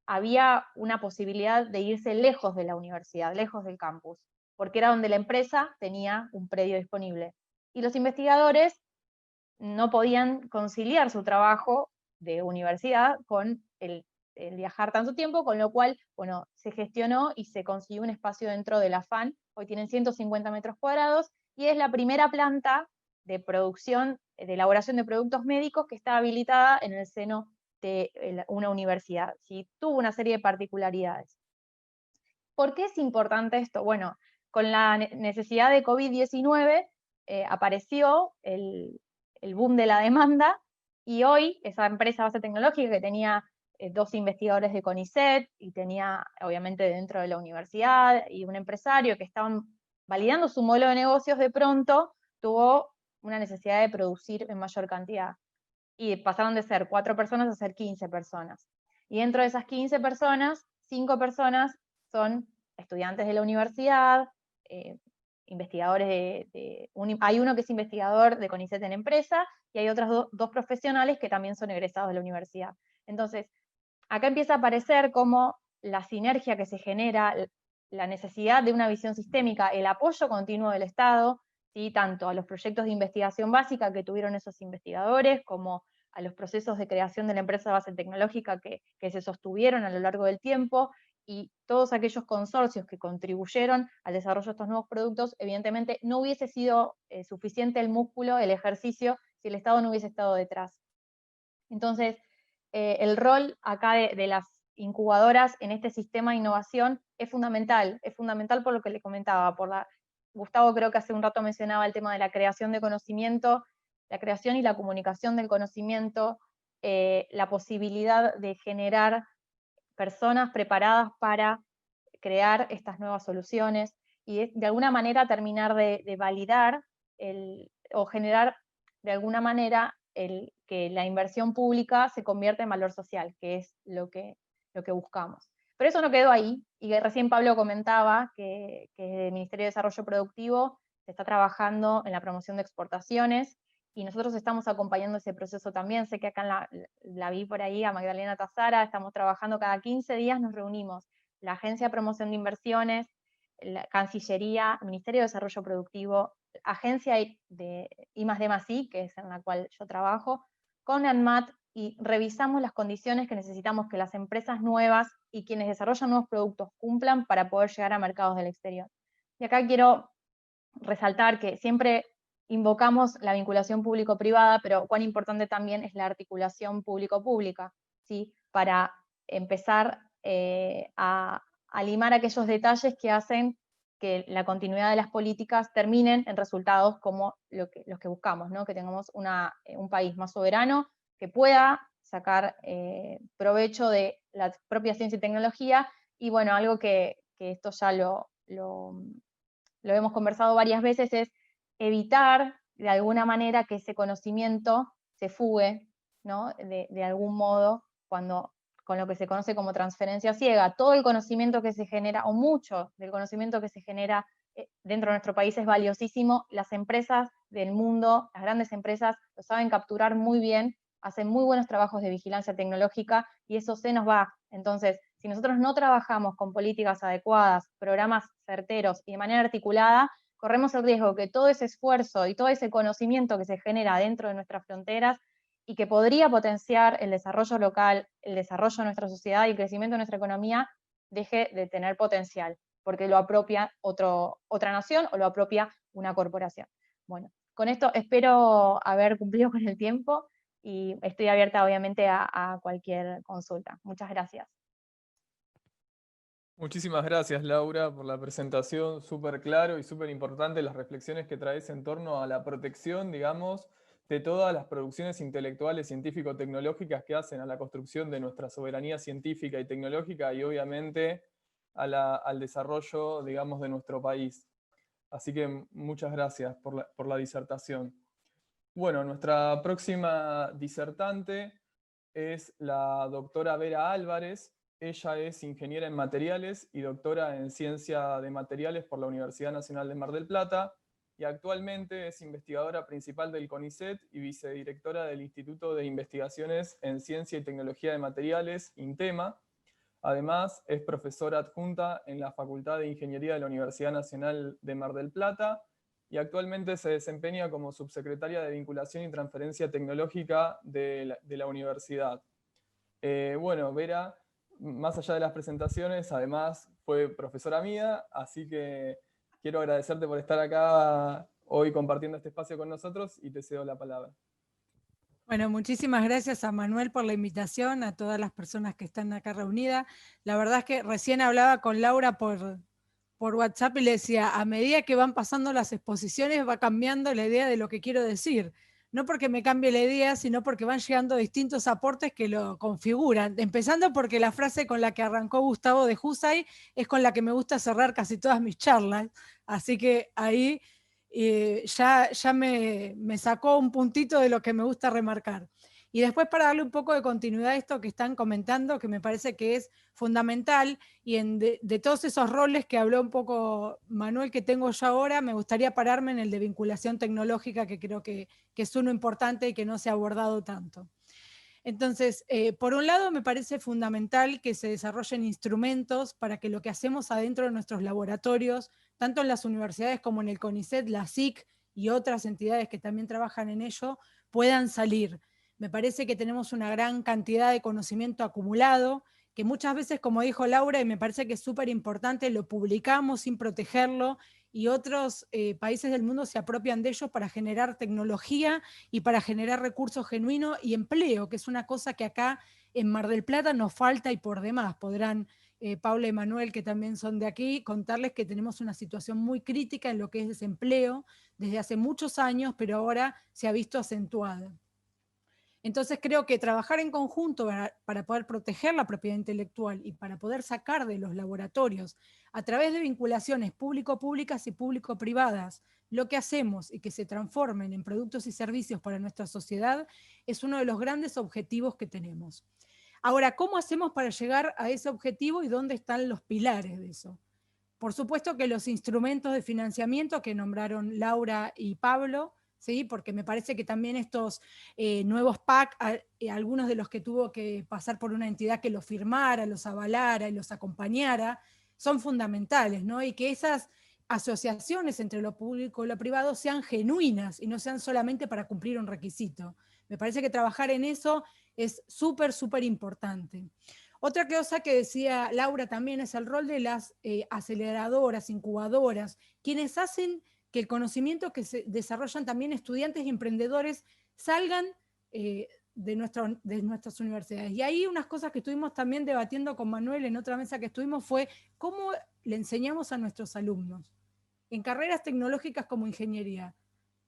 había una posibilidad de irse lejos de la universidad, lejos del campus, porque era donde la empresa tenía un predio disponible. Y los investigadores no podían conciliar su trabajo de universidad con el viajar tanto tiempo, con lo cual, bueno, se gestionó y se consiguió un espacio dentro de la FAN. Hoy tienen 150 metros cuadrados, y es la primera planta de producción, de elaboración de productos médicos que está habilitada en el seno de una universidad. ¿Sí? Tuvo una serie de particularidades. ¿Por qué es importante esto? Bueno, con la necesidad de COVID-19 apareció el boom de la demanda, y hoy esa empresa base tecnológica que tenía 2 investigadores de CONICET, y tenía obviamente dentro de la universidad, y un empresario que estaban validando su modelo de negocios, de pronto tuvo una necesidad de producir en mayor cantidad. Y pasaron de ser 4 personas a ser 15 personas. Y dentro de esas 15 personas, 5 personas son estudiantes de la universidad, investigadores hay uno que es investigador de CONICET en empresa, y hay otras dos profesionales que también son egresados de la universidad. Entonces, acá empieza a aparecer como la sinergia que se genera, la necesidad de una visión sistémica, el apoyo continuo del Estado, ¿sí? Tanto a los proyectos de investigación básica que tuvieron esos investigadores, como a los procesos de creación de la empresa base tecnológica que se sostuvieron a lo largo del tiempo, y todos aquellos consorcios que contribuyeron al desarrollo de estos nuevos productos. Evidentemente no hubiese sido suficiente el músculo, el ejercicio, si el Estado no hubiese estado detrás. Entonces, el rol acá de las incubadoras en este sistema de innovación es fundamental por lo que le comentaba, Gustavo creo que hace un rato mencionaba el tema de la creación de conocimiento, la creación y la comunicación del conocimiento, la posibilidad de generar personas preparadas para crear estas nuevas soluciones, y de alguna manera terminar de validar o generar de alguna manera que la inversión pública se convierta en valor social, que es lo que buscamos. Pero eso no quedó ahí, y recién Pablo comentaba que desde el Ministerio de Desarrollo Productivo se está trabajando en la promoción de exportaciones, y nosotros estamos acompañando ese proceso también. Sé que acá la vi por ahí a Magdalena Tazara, estamos trabajando cada 15 días, nos reunimos la Agencia de Promoción de Inversiones, la Cancillería, Ministerio de Desarrollo Productivo, Agencia de I+D+I, que es en la cual yo trabajo, con ANMAT, y revisamos las condiciones que necesitamos que las empresas nuevas y quienes desarrollan nuevos productos cumplan para poder llegar a mercados del exterior. Y acá quiero resaltar que siempre invocamos la vinculación público-privada, pero cuán importante también es la articulación público-pública. ¿sí? Para empezar a limar aquellos detalles que hacen que la continuidad de las políticas terminen en resultados como los que buscamos, ¿no? Que tengamos un país más soberano, que pueda sacar provecho de la propia ciencia y tecnología, y bueno, algo que esto ya lo hemos conversado varias veces, es evitar de alguna manera que ese conocimiento se fugue, ¿no? De algún modo, con lo que se conoce como transferencia ciega. Todo el conocimiento que se genera, o mucho del conocimiento que se genera dentro de nuestro país es valiosísimo. Las empresas del mundo, las grandes empresas, lo saben capturar muy bien, hacen muy buenos trabajos de vigilancia tecnológica y eso se nos va. Entonces, si nosotros no trabajamos con políticas adecuadas, programas certeros y de manera articulada, corremos el riesgo que todo ese esfuerzo y todo ese conocimiento que se genera dentro de nuestras fronteras y que podría potenciar el desarrollo local, el desarrollo de nuestra sociedad y el crecimiento de nuestra economía, deje de tener potencial, porque lo apropia otra nación o lo apropia una corporación. Bueno, con esto espero haber cumplido con el tiempo y estoy abierta obviamente a cualquier consulta. Muchas gracias. Muchísimas gracias, Laura, por la presentación, súper claro y súper importante las reflexiones que traes en torno a la protección, digamos, de todas las producciones intelectuales, científico-tecnológicas que hacen a la construcción de nuestra soberanía científica y tecnológica y obviamente al desarrollo, digamos, de nuestro país. Así que muchas gracias por la disertación. Bueno, nuestra próxima disertante es la doctora Vera Álvarez. Ella es ingeniera en materiales y doctora en ciencia de materiales por la Universidad Nacional de Mar del Plata, y actualmente es investigadora principal del CONICET y vicedirectora del Instituto de Investigaciones en Ciencia y Tecnología de Materiales, INTEMA. Además, es profesora adjunta en la Facultad de Ingeniería de la Universidad Nacional de Mar del Plata y actualmente se desempeña como subsecretaria de Vinculación y Transferencia Tecnológica de la universidad. Bueno, Vera, más allá de las presentaciones, además fue profesora mía, así que quiero agradecerte por estar acá hoy compartiendo este espacio con nosotros y te cedo la palabra. Bueno, muchísimas gracias a Manuel por la invitación, a todas las personas que están acá reunidas. La verdad es que recién hablaba con Laura por WhatsApp y le decía, a medida que van pasando las exposiciones va cambiando la idea de lo que quiero decir. No porque me cambie la idea, sino porque van llegando distintos aportes que lo configuran. Empezando porque la frase con la que arrancó Gustavo de Husay es con la que me gusta cerrar casi todas mis charlas. Así que ahí ya me sacó un puntito de lo que me gusta remarcar. Y después, para darle un poco de continuidad a esto que están comentando, que me parece que es fundamental, y de todos esos roles que habló un poco Manuel que tengo yo ahora, me gustaría pararme en el de vinculación tecnológica, que creo que es uno importante y que no se ha abordado tanto. Entonces, por un lado, me parece fundamental que se desarrollen instrumentos para que lo que hacemos adentro de nuestros laboratorios, tanto en las universidades como en el CONICET, la SIC y otras entidades que también trabajan en ello, puedan salir. Me parece que tenemos una gran cantidad de conocimiento acumulado, que muchas veces, como dijo Laura, y me parece que es súper importante, lo publicamos sin protegerlo, y otros países del mundo se apropian de ellos para generar tecnología y para generar recursos genuinos y empleo, que es una cosa que acá en Mar del Plata nos falta y por demás. Podrán Paula y Manuel, que también son de aquí, contarles que tenemos una situación muy crítica en lo que es desempleo desde hace muchos años, pero ahora se ha visto acentuada. Entonces creo que trabajar en conjunto para poder proteger la propiedad intelectual y para poder sacar de los laboratorios a través de vinculaciones público-públicas y público-privadas lo que hacemos y que se transformen en productos y servicios para nuestra sociedad es uno de los grandes objetivos que tenemos. Ahora, ¿cómo hacemos para llegar a ese objetivo y dónde están los pilares de eso? Por supuesto que los instrumentos de financiamiento que nombraron Laura y Pablo, ¿sí? Porque me parece que también estos nuevos PAC, algunos de los que tuvo que pasar por una entidad que los firmara, los avalara y los acompañara, son fundamentales, ¿no? Y que esas asociaciones entre lo público y lo privado sean genuinas y no sean solamente para cumplir un requisito. Me parece que trabajar en eso es súper, súper importante. Otra cosa que decía Laura también es el rol de las aceleradoras, incubadoras, quienes hacen que el conocimiento que se desarrollan también estudiantes y emprendedores salgan de nuestras universidades. Y ahí unas cosas que estuvimos también debatiendo con Manuel en otra mesa que estuvimos fue cómo le enseñamos a nuestros alumnos en carreras tecnológicas como ingeniería.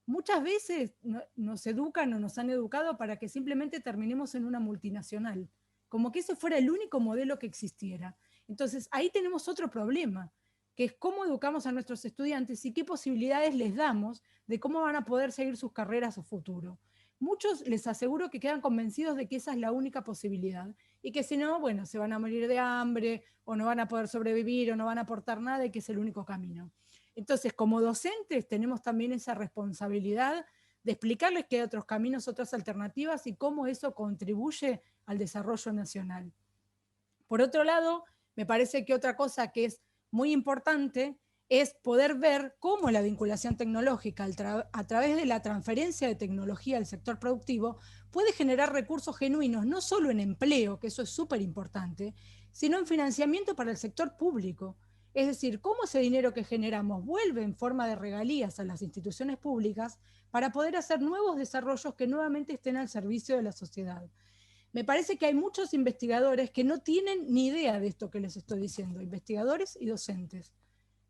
Muchas veces nos educan o nos han educado para que simplemente terminemos en una multinacional, como que ese fuera el único modelo que existiera. Entonces ahí tenemos otro problema, que es cómo educamos a nuestros estudiantes y qué posibilidades les damos de cómo van a poder seguir sus carreras o futuro. Muchos les aseguro que quedan convencidos de que esa es la única posibilidad y que si no, bueno, se van a morir de hambre o no van a poder sobrevivir o no van a aportar nada y que es el único camino. Entonces, como docentes tenemos también esa responsabilidad de explicarles que hay otros caminos, otras alternativas y cómo eso contribuye al desarrollo nacional. Por otro lado, me parece que otra cosa que es muy importante es poder ver cómo la vinculación tecnológica a través de la transferencia de tecnología al sector productivo puede generar recursos genuinos, no solo en empleo, que eso es súper importante, sino en financiamiento para el sector público. Es decir, cómo ese dinero que generamos vuelve en forma de regalías a las instituciones públicas para poder hacer nuevos desarrollos que nuevamente estén al servicio de la sociedad. Me parece que hay muchos investigadores que no tienen ni idea de esto que les estoy diciendo, investigadores y docentes.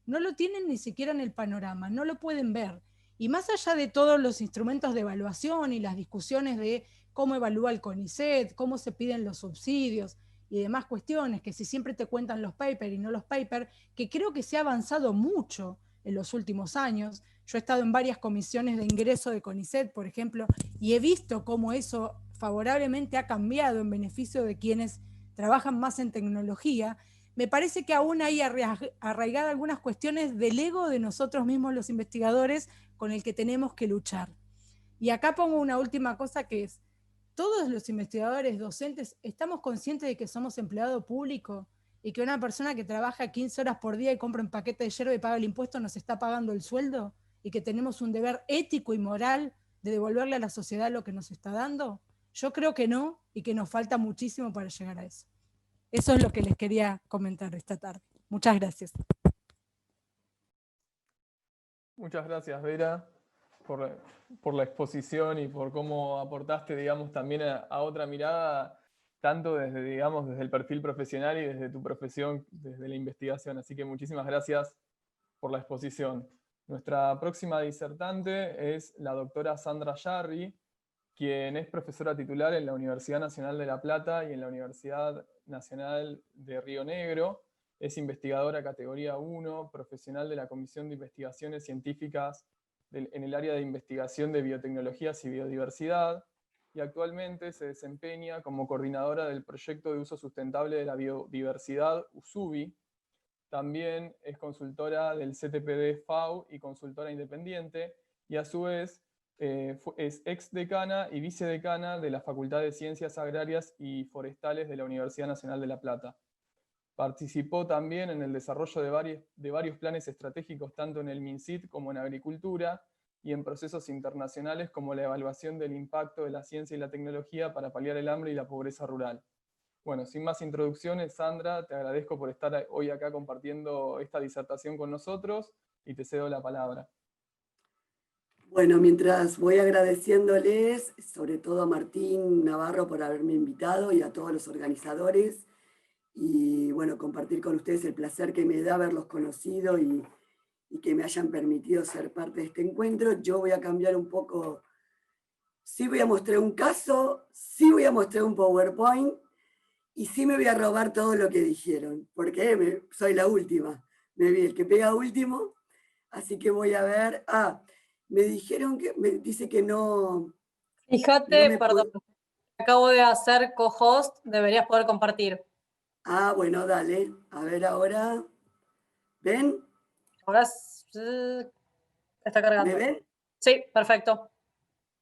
No lo tienen ni siquiera en el panorama, no lo pueden ver. Y más allá de todos los instrumentos de evaluación y las discusiones de cómo evalúa el CONICET, cómo se piden los subsidios y demás cuestiones, que si siempre te cuentan los papers y no los papers, que creo que se ha avanzado mucho en los últimos años. Yo he estado en varias comisiones de ingreso de CONICET, por ejemplo, y he visto cómo eso favorablemente ha cambiado en beneficio de quienes trabajan más en tecnología. Me parece que aún hay arraigadas algunas cuestiones del ego de nosotros mismos los investigadores con el que tenemos que luchar. Y acá pongo una última cosa que es, todos los investigadores, docentes, estamos conscientes de que somos empleado público y que una persona que trabaja 15 horas por día y compra un paquete de yerba y paga el impuesto nos está pagando el sueldo y que tenemos un deber ético y moral de devolverle a la sociedad lo que nos está dando. Yo creo que no y que nos falta muchísimo para llegar a eso. Eso es lo que les quería comentar esta tarde. Muchas gracias. Muchas gracias, Vera, por la exposición y por cómo aportaste, digamos, también a otra mirada, tanto desde, digamos, desde el perfil profesional y desde tu profesión, desde la investigación. Así que muchísimas gracias por la exposición. Nuestra próxima disertante es la doctora Sandra Yarri, quien es profesora titular en la Universidad Nacional de La Plata y en la Universidad Nacional de Río Negro. Es investigadora categoría 1, profesional de la Comisión de Investigaciones Científicas en el área de investigación de biotecnologías y biodiversidad, y actualmente se desempeña como coordinadora del proyecto de uso sustentable de la biodiversidad, USUBI. También es consultora del CTPD-FAO y consultora independiente, y a su vez es exdecana y vicedecana de la Facultad de Ciencias Agrarias y Forestales de la Universidad Nacional de La Plata. Participó también en el desarrollo de varios planes estratégicos, tanto en el MINCIT como en Agricultura, y en procesos internacionales como la evaluación del impacto de la ciencia y la tecnología para paliar el hambre y la pobreza rural. Bueno, sin más introducciones, Sandra, te agradezco por estar hoy acá compartiendo esta disertación con nosotros, y te cedo la palabra. Bueno, mientras voy agradeciéndoles, sobre todo a Martín Navarro por haberme invitado y a todos los organizadores, y bueno, compartir con ustedes el placer que me da haberlos conocido y que me hayan permitido ser parte de este encuentro. Yo voy a cambiar un poco, sí voy a mostrar un caso, sí voy a mostrar un PowerPoint, y sí me voy a robar todo lo que dijeron, porque soy la última, me vi el que pega último, así que voy a ver, me dijeron que, me dice que no... Fíjate, no perdón, acabo de hacer co-host, deberías poder compartir. Bueno, dale, a ver ahora, ¿ven? Ahora está cargando. ¿Me ven? Sí, perfecto.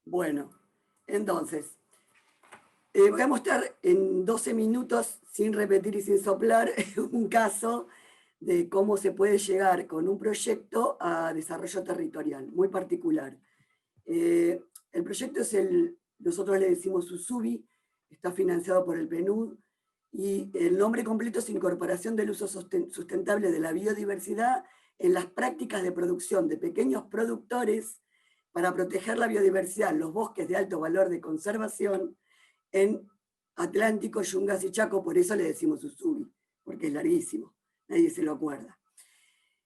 Bueno, entonces, voy a mostrar en 12 minutos, sin repetir y sin soplar, un caso de cómo se puede llegar con un proyecto a desarrollo territorial, muy particular. El proyecto es nosotros le decimos USUBI, está financiado por el PNUD, y el nombre completo es Incorporación del Uso Sustentable de la Biodiversidad en las prácticas de producción de pequeños productores para proteger la biodiversidad, los bosques de alto valor de conservación en Atlántico, Yungas y Chaco, por eso le decimos Usubi, porque es larguísimo, nadie se lo acuerda.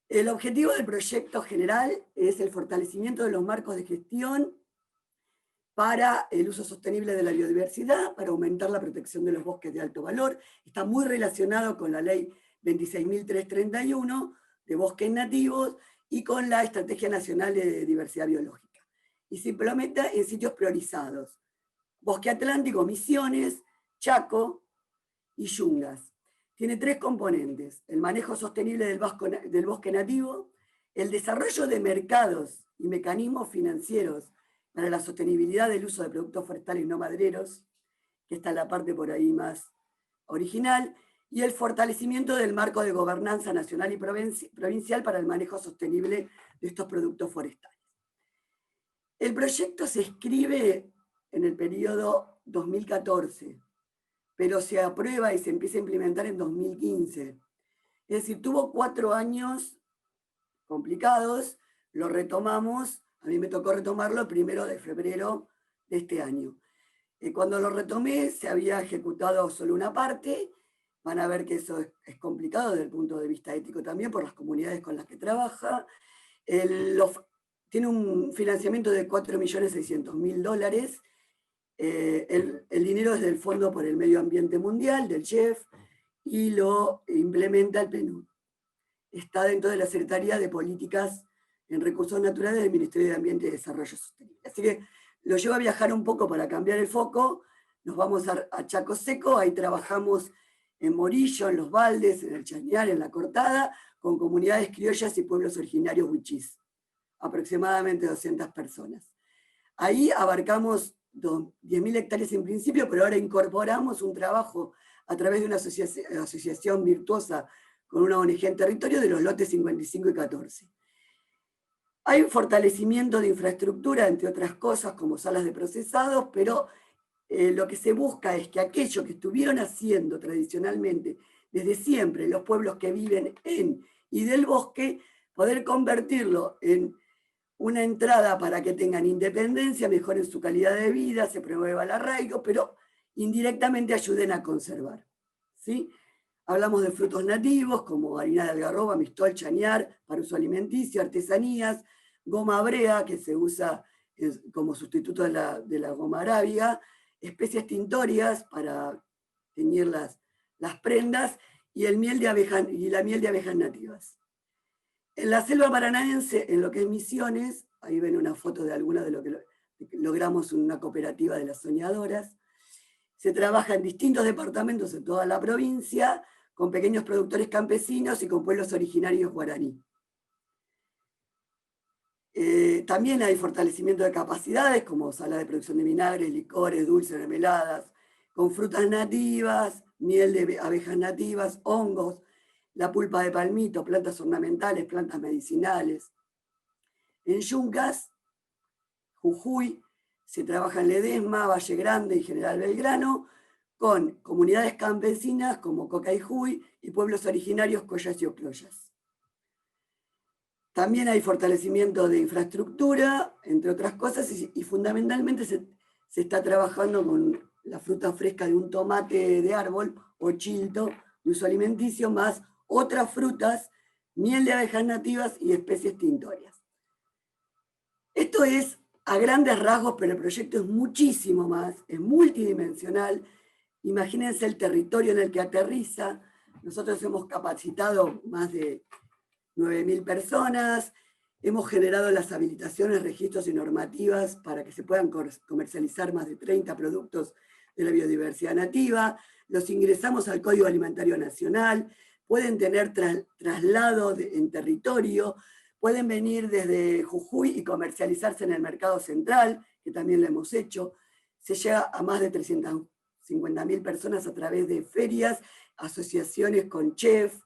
El objetivo del proyecto general es el fortalecimiento de los marcos de gestión para el uso sostenible de la biodiversidad, para aumentar la protección de los bosques de alto valor. Está muy relacionado con la ley 26.331 de bosques nativos y con la Estrategia Nacional de Diversidad Biológica. Y se implementa en sitios priorizados: Bosque Atlántico, Misiones, Chaco y Yungas. Tiene 3 componentes: el manejo sostenible del bosque nativo, el desarrollo de mercados y mecanismos financieros para la sostenibilidad del uso de productos forestales no madereros, que está en la parte por ahí más original, y el fortalecimiento del marco de gobernanza nacional y provincial para el manejo sostenible de estos productos forestales. El proyecto se escribe en el periodo 2014, pero se aprueba y se empieza a implementar en 2015. Es decir, tuvo 4 años complicados, lo retomamos, a mí me tocó retomarlo el 1 de febrero de este año. Cuando lo retomé se había ejecutado solo una parte. Van a ver que eso es complicado desde el punto de vista ético también por las comunidades con las que trabaja. Tiene un financiamiento de $4.600.000. El dinero es del Fondo por el Medio Ambiente Mundial, del CHEF, y lo implementa el PNUD. Está dentro de la Secretaría de Políticas en Recursos Naturales del Ministerio de Ambiente y Desarrollo Sostenible. Así que lo llevo a viajar un poco para cambiar el foco. Nos vamos a Chaco Seco, ahí trabajamos en Morillo, en Los Baldes, en el Chañar, en La Cortada, con comunidades criollas y pueblos originarios huichís, aproximadamente 200 personas. Ahí abarcamos 10.000 hectáreas en principio, pero ahora incorporamos un trabajo a través de una asociación virtuosa con una ONG en territorio de los lotes 55 y 14. Hay un fortalecimiento de infraestructura, entre otras cosas, como salas de procesados, pero lo que se busca es que aquello que estuvieron haciendo tradicionalmente desde siempre los pueblos que viven en y del bosque, poder convertirlo en una entrada para que tengan independencia, mejoren su calidad de vida, se promueva el arraigo, pero indirectamente ayuden a conservar, ¿sí? Hablamos de frutos nativos como harina de algarroba, mistol, chañar, para uso alimenticio, artesanías, goma brea, que se usa como sustituto de la goma arábiga, especies tintorias para teñir las prendas, y la miel de abejas nativas. En la selva paranaense, en lo que es Misiones, ahí ven una foto de alguna de lo que logramos en una cooperativa de las soñadoras. Se trabaja en distintos departamentos en toda la provincia, con pequeños productores campesinos y con pueblos originarios guaraní. También hay fortalecimiento de capacidades, como sala de producción de vinagres, licores, dulces, mermeladas, con frutas nativas, miel de abejas nativas, hongos, la pulpa de palmito, plantas ornamentales, plantas medicinales. En Yungas, Jujuy, se trabaja en Ledesma, Valle Grande y General Belgrano, con comunidades campesinas como Cocayjuy y pueblos originarios Collas y Ocloyas. También hay fortalecimiento de infraestructura, entre otras cosas, y fundamentalmente se está trabajando con la fruta fresca de un tomate de árbol o chilto de uso alimenticio, más otras frutas, miel de abejas nativas y especies tintorias. Esto es a grandes rasgos, pero el proyecto es muchísimo más, es multidimensional. Imagínense el territorio en el que aterriza. Nosotros hemos capacitado más de 9.000 personas, hemos generado las habilitaciones, registros y normativas para que se puedan comercializar más de 30 productos de la biodiversidad nativa, los ingresamos al Código Alimentario Nacional, pueden tener traslado en territorio, pueden venir desde Jujuy y comercializarse en el mercado central, que también lo hemos hecho. Se llega a más de 350.000 personas a través de ferias, asociaciones con chef,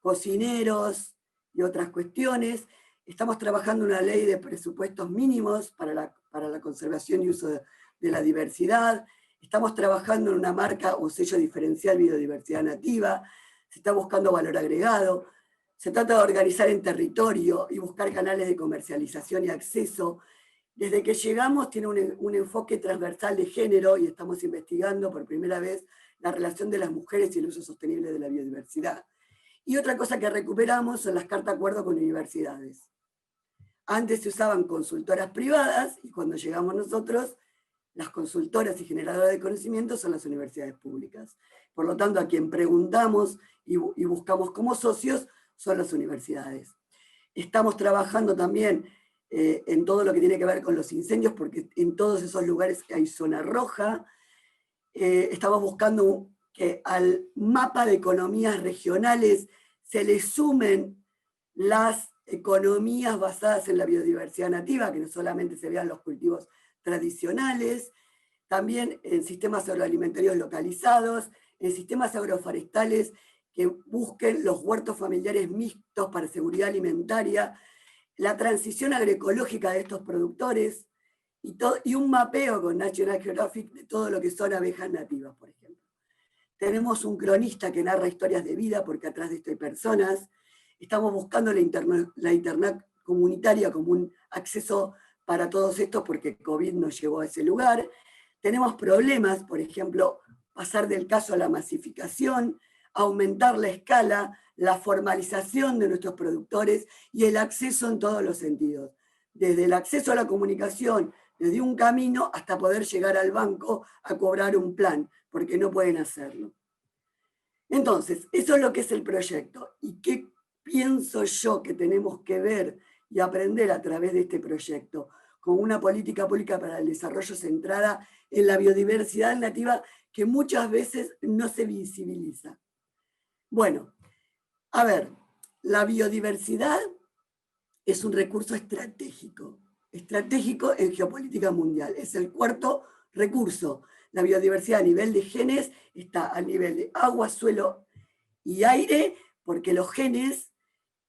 cocineros y otras cuestiones. Estamos trabajando una ley de presupuestos mínimos para la conservación y uso de la diversidad. Estamos trabajando en una marca o sello diferencial biodiversidad nativa. Se está buscando valor agregado. Se trata de organizar en territorio y buscar canales de comercialización y acceso Desde que llegamos tiene un enfoque transversal de género y estamos investigando por primera vez la relación de las mujeres y el uso sostenible de la biodiversidad. Y otra cosa que recuperamos son las cartas de acuerdo con universidades. Antes se usaban consultoras privadas y cuando llegamos nosotros, las consultoras y generadoras de conocimiento son las universidades públicas. Por lo tanto, a quien preguntamos y buscamos como socios son las universidades. Estamos trabajando también en todo lo que tiene que ver con los incendios, porque en todos esos lugares hay zona roja. Estamos buscando que al mapa de economías regionales se le sumen las economías basadas en la biodiversidad nativa, que no solamente se vean los cultivos tradicionales, también en sistemas agroalimentarios localizados, en sistemas agroforestales que busquen los huertos familiares mixtos para seguridad alimentaria, la transición agroecológica de estos productores y un mapeo con National Geographic de todo lo que son abejas nativas, por ejemplo. Tenemos un cronista que narra historias de vida, porque atrás de esto hay personas. Estamos buscando la internet comunitaria como un acceso para todos estos, porque COVID nos llevó a ese lugar. Tenemos problemas, por ejemplo, pasar del caso a la masificación, aumentar la escala, la formalización de nuestros productores y el acceso en todos los sentidos. Desde el acceso a la comunicación, desde un camino hasta poder llegar al banco a cobrar un plan, porque no pueden hacerlo. Entonces, eso es lo que es el proyecto. ¿Y qué pienso yo que tenemos que ver y aprender a través de este proyecto? Con una política pública para el desarrollo centrada en la biodiversidad nativa que muchas veces no se visibiliza. Bueno, a ver, la biodiversidad es un recurso estratégico en geopolítica mundial. Es el cuarto recurso. La biodiversidad a nivel de genes está a nivel de agua, suelo y aire, porque los genes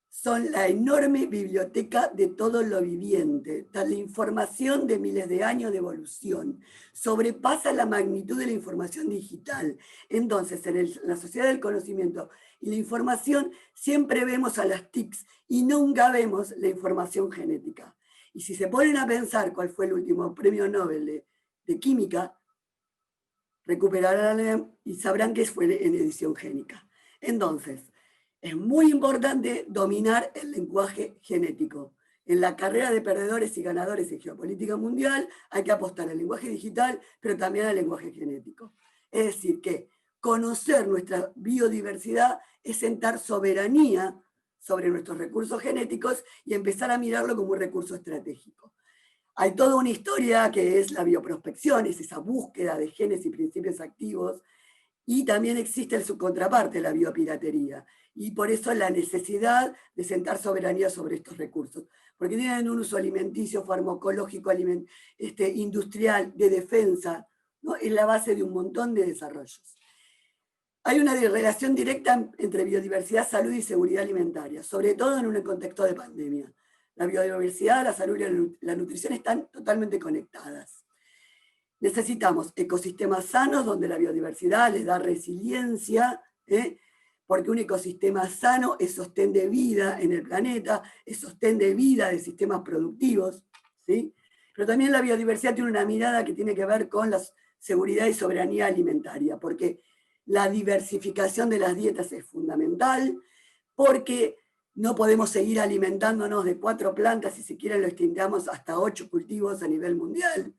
son la enorme biblioteca de todo lo viviente. La información de miles de años de evolución sobrepasa la magnitud de la información digital. Entonces, en la sociedad del conocimiento y la información, siempre vemos a las TICs y nunca vemos la información genética. Y si se ponen a pensar cuál fue el último premio Nobel de química, recuperarán y sabrán que fue en edición génica. Entonces, es muy importante dominar el lenguaje genético. En la carrera de perdedores y ganadores en geopolítica mundial hay que apostar al lenguaje digital, pero también al lenguaje genético. Es decir, que conocer nuestra biodiversidad es sentar soberanía sobre nuestros recursos genéticos y empezar a mirarlo como un recurso estratégico. Hay toda una historia que es la bioprospección, es esa búsqueda de genes y principios activos, y también existe su contraparte, la biopiratería. Y por eso la necesidad de sentar soberanía sobre estos recursos, porque tienen un uso alimenticio, farmacológico, industrial, de defensa, ¿no? Es la base de un montón de desarrollos. Hay una relación directa entre biodiversidad, salud y seguridad alimentaria, sobre todo en un contexto de pandemia. La biodiversidad, la salud y la nutrición están totalmente conectadas. Necesitamos ecosistemas sanos donde la biodiversidad les da resiliencia, porque un ecosistema sano es sostén de vida en el planeta, es sostén de vida de sistemas productivos, ¿sí? Pero también la biodiversidad tiene una mirada que tiene que ver con la seguridad y soberanía alimentaria, porque la diversificación de las dietas es fundamental, porque no podemos seguir alimentándonos de 4 plantas, si siquiera lo extendamos hasta 8 cultivos a nivel mundial,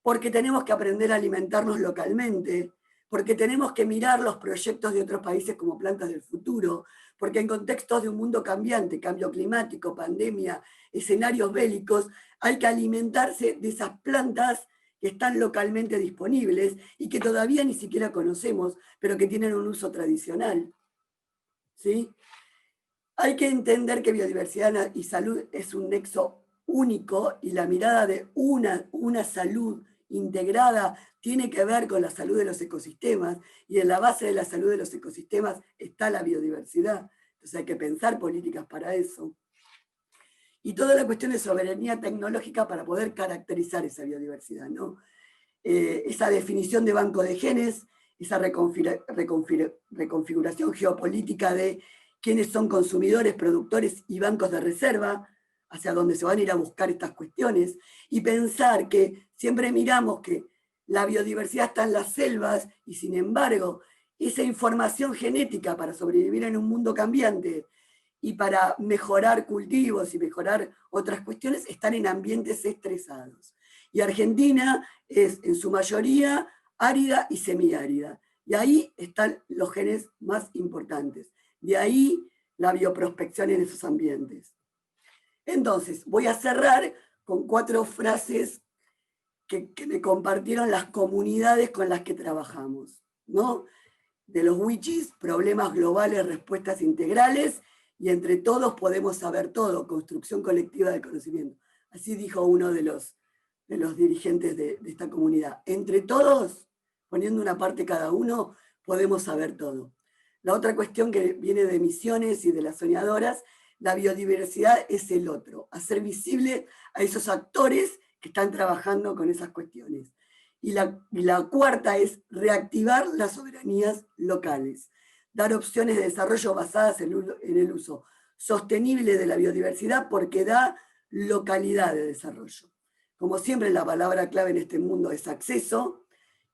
porque tenemos que aprender a alimentarnos localmente, porque tenemos que mirar los proyectos de otros países como plantas del futuro, porque en contextos de un mundo cambiante, cambio climático, pandemia, escenarios bélicos, hay que alimentarse de esas plantas que están localmente disponibles y que todavía ni siquiera conocemos, pero que tienen un uso tradicional. ¿Sí? Hay que entender que biodiversidad y salud es un nexo único y la mirada de una salud integrada tiene que ver con la salud de los ecosistemas, y en la base de la salud de los ecosistemas está la biodiversidad. Entonces hay que pensar políticas para eso. Y toda la cuestión de soberanía tecnológica para poder caracterizar esa biodiversidad, ¿no? Esa definición de banco de genes, esa reconfiguración geopolítica de quiénes son consumidores, productores y bancos de reserva, hacia donde se van a ir a buscar estas cuestiones, y pensar que siempre miramos que la biodiversidad está en las selvas y sin embargo esa información genética para sobrevivir en un mundo cambiante y para mejorar cultivos y mejorar otras cuestiones están en ambientes estresados. Y Argentina es en su mayoría árida y semiárida. Y ahí están los genes más importantes. De ahí la bioprospección en esos ambientes. Entonces, voy a cerrar con 4 frases que me compartieron las comunidades con las que trabajamos, ¿no? De los wichis, problemas globales, respuestas integrales, y entre todos podemos saber todo, construcción colectiva del conocimiento. Así dijo uno de los dirigentes de esta comunidad. Entre todos, poniendo una parte cada uno, podemos saber todo. La otra cuestión que viene de Misiones y de las soñadoras, la biodiversidad es el otro, hacer visible a esos actores que están trabajando con esas cuestiones. Y la cuarta es reactivar las soberanías locales, dar opciones de desarrollo basadas en el uso sostenible de la biodiversidad porque da localidad de desarrollo. Como siempre, la palabra clave en este mundo es acceso,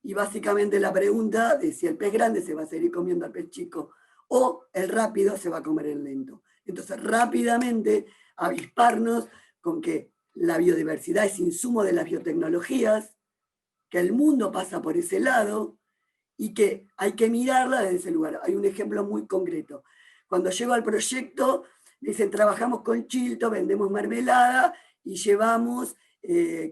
y básicamente la pregunta de si el pez grande se va a seguir comiendo al pez chico o el rápido se va a comer el lento. Entonces, rápidamente avisparnos con que la biodiversidad es insumo de las biotecnologías, que el mundo pasa por ese lado y que hay que mirarla desde ese lugar. Hay un ejemplo muy concreto. Cuando llego al proyecto, dicen, trabajamos con Chilto, vendemos mermelada y llevamos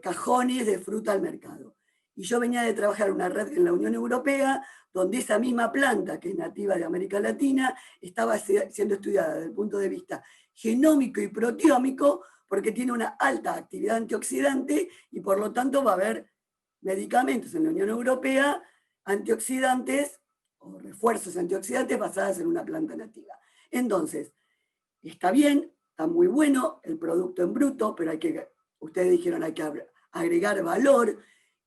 cajones de fruta al mercado. Y yo venía de trabajar en una red en la Unión Europea, donde esa misma planta, que es nativa de América Latina, estaba siendo estudiada desde el punto de vista genómico y proteómico, porque tiene una alta actividad antioxidante y por lo tanto va a haber medicamentos en la Unión Europea, antioxidantes o refuerzos antioxidantes basados en una planta nativa. Entonces, está bien, está muy bueno el producto en bruto, pero ustedes dijeron hay que agregar valor,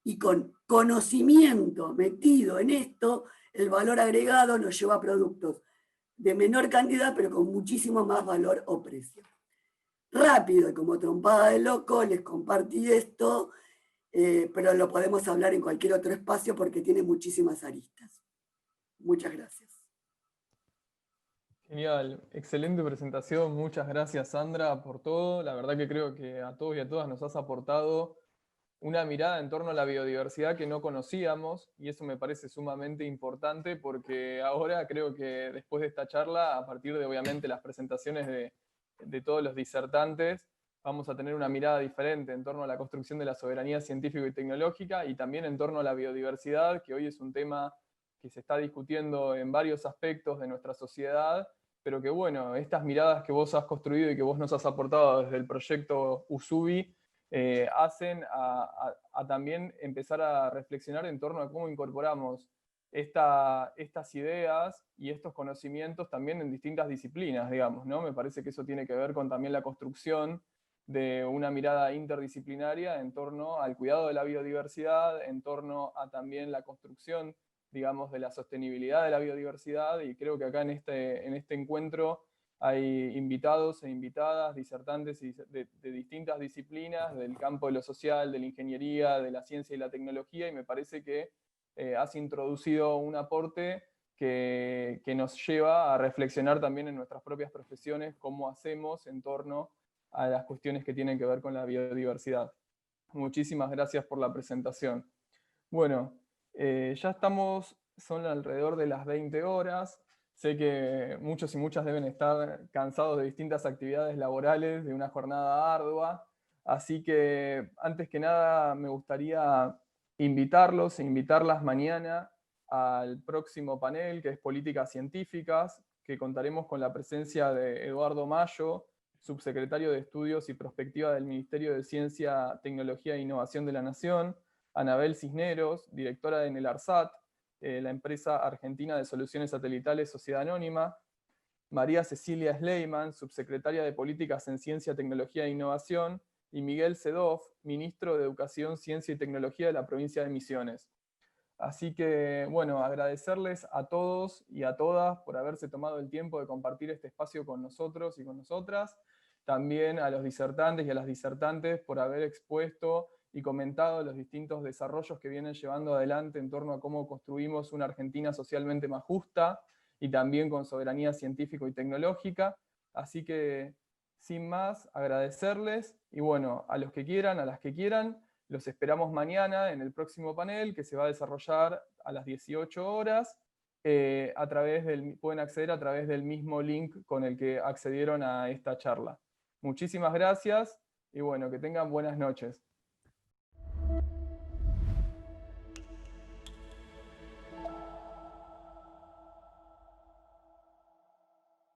y con conocimiento metido en esto, el valor agregado nos lleva a productos de menor cantidad, pero con muchísimo más valor o precio. Rápido y como trompada de loco, les compartí esto, pero lo podemos hablar en cualquier otro espacio porque tiene muchísimas aristas. Muchas gracias. Genial, excelente presentación, muchas gracias Sandra por todo. La verdad que creo que a todos y a todas nos has aportado una mirada en torno a la biodiversidad que no conocíamos, y eso me parece sumamente importante porque ahora creo que después de esta charla, a partir de obviamente las presentaciones de todos los disertantes, vamos a tener una mirada diferente en torno a la construcción de la soberanía científica y tecnológica y también en torno a la biodiversidad, que hoy es un tema que se está discutiendo en varios aspectos de nuestra sociedad, pero que bueno, estas miradas que vos has construido y que vos nos has aportado desde el proyecto Usubi, hacen a también empezar a reflexionar en torno a cómo incorporamos estas ideas y estos conocimientos también en distintas disciplinas, digamos, ¿no? Me parece que eso tiene que ver con también la construcción de una mirada interdisciplinaria en torno al cuidado de la biodiversidad, en torno a también la construcción, digamos, de la sostenibilidad de la biodiversidad, y creo que acá en este encuentro hay invitados e invitadas, disertantes de distintas disciplinas, del campo de lo social, de la ingeniería, de la ciencia y la tecnología, y me parece que has introducido un aporte que nos lleva a reflexionar también en nuestras propias profesiones cómo hacemos en torno a las cuestiones que tienen que ver con la biodiversidad. Muchísimas gracias por la presentación. Bueno, ya estamos, son alrededor de las 20 horas. Sé que muchos y muchas deben estar cansados de distintas actividades laborales, de una jornada ardua. Así que, antes que nada, me gustaría invitarlos e invitarlas mañana al próximo panel, que es Políticas Científicas, que contaremos con la presencia de Eduardo Mayo, subsecretario de Estudios y Prospectiva del Ministerio de Ciencia, Tecnología e Innovación de la Nación, Anabel Cisneros, directora en el ARSAT, la empresa argentina de soluciones satelitales Sociedad Anónima, María Cecilia Sleiman, subsecretaria de Políticas en Ciencia, Tecnología e Innovación, y Miguel Sedov, ministro de Educación, Ciencia y Tecnología de la provincia de Misiones. Así que, bueno, agradecerles a todos y a todas por haberse tomado el tiempo de compartir este espacio con nosotros y con nosotras. también a los disertantes y a las disertantes por haber expuesto y comentado los distintos desarrollos que vienen llevando adelante en torno a cómo construimos una Argentina socialmente más justa y también con soberanía científica y tecnológica. Así que, sin más, agradecerles y bueno, a los que quieran, a las que quieran, los esperamos mañana en el próximo panel que se va a desarrollar a las 18 horas. Pueden acceder a través del mismo link con el que accedieron a esta charla. Muchísimas gracias y bueno, que tengan buenas noches.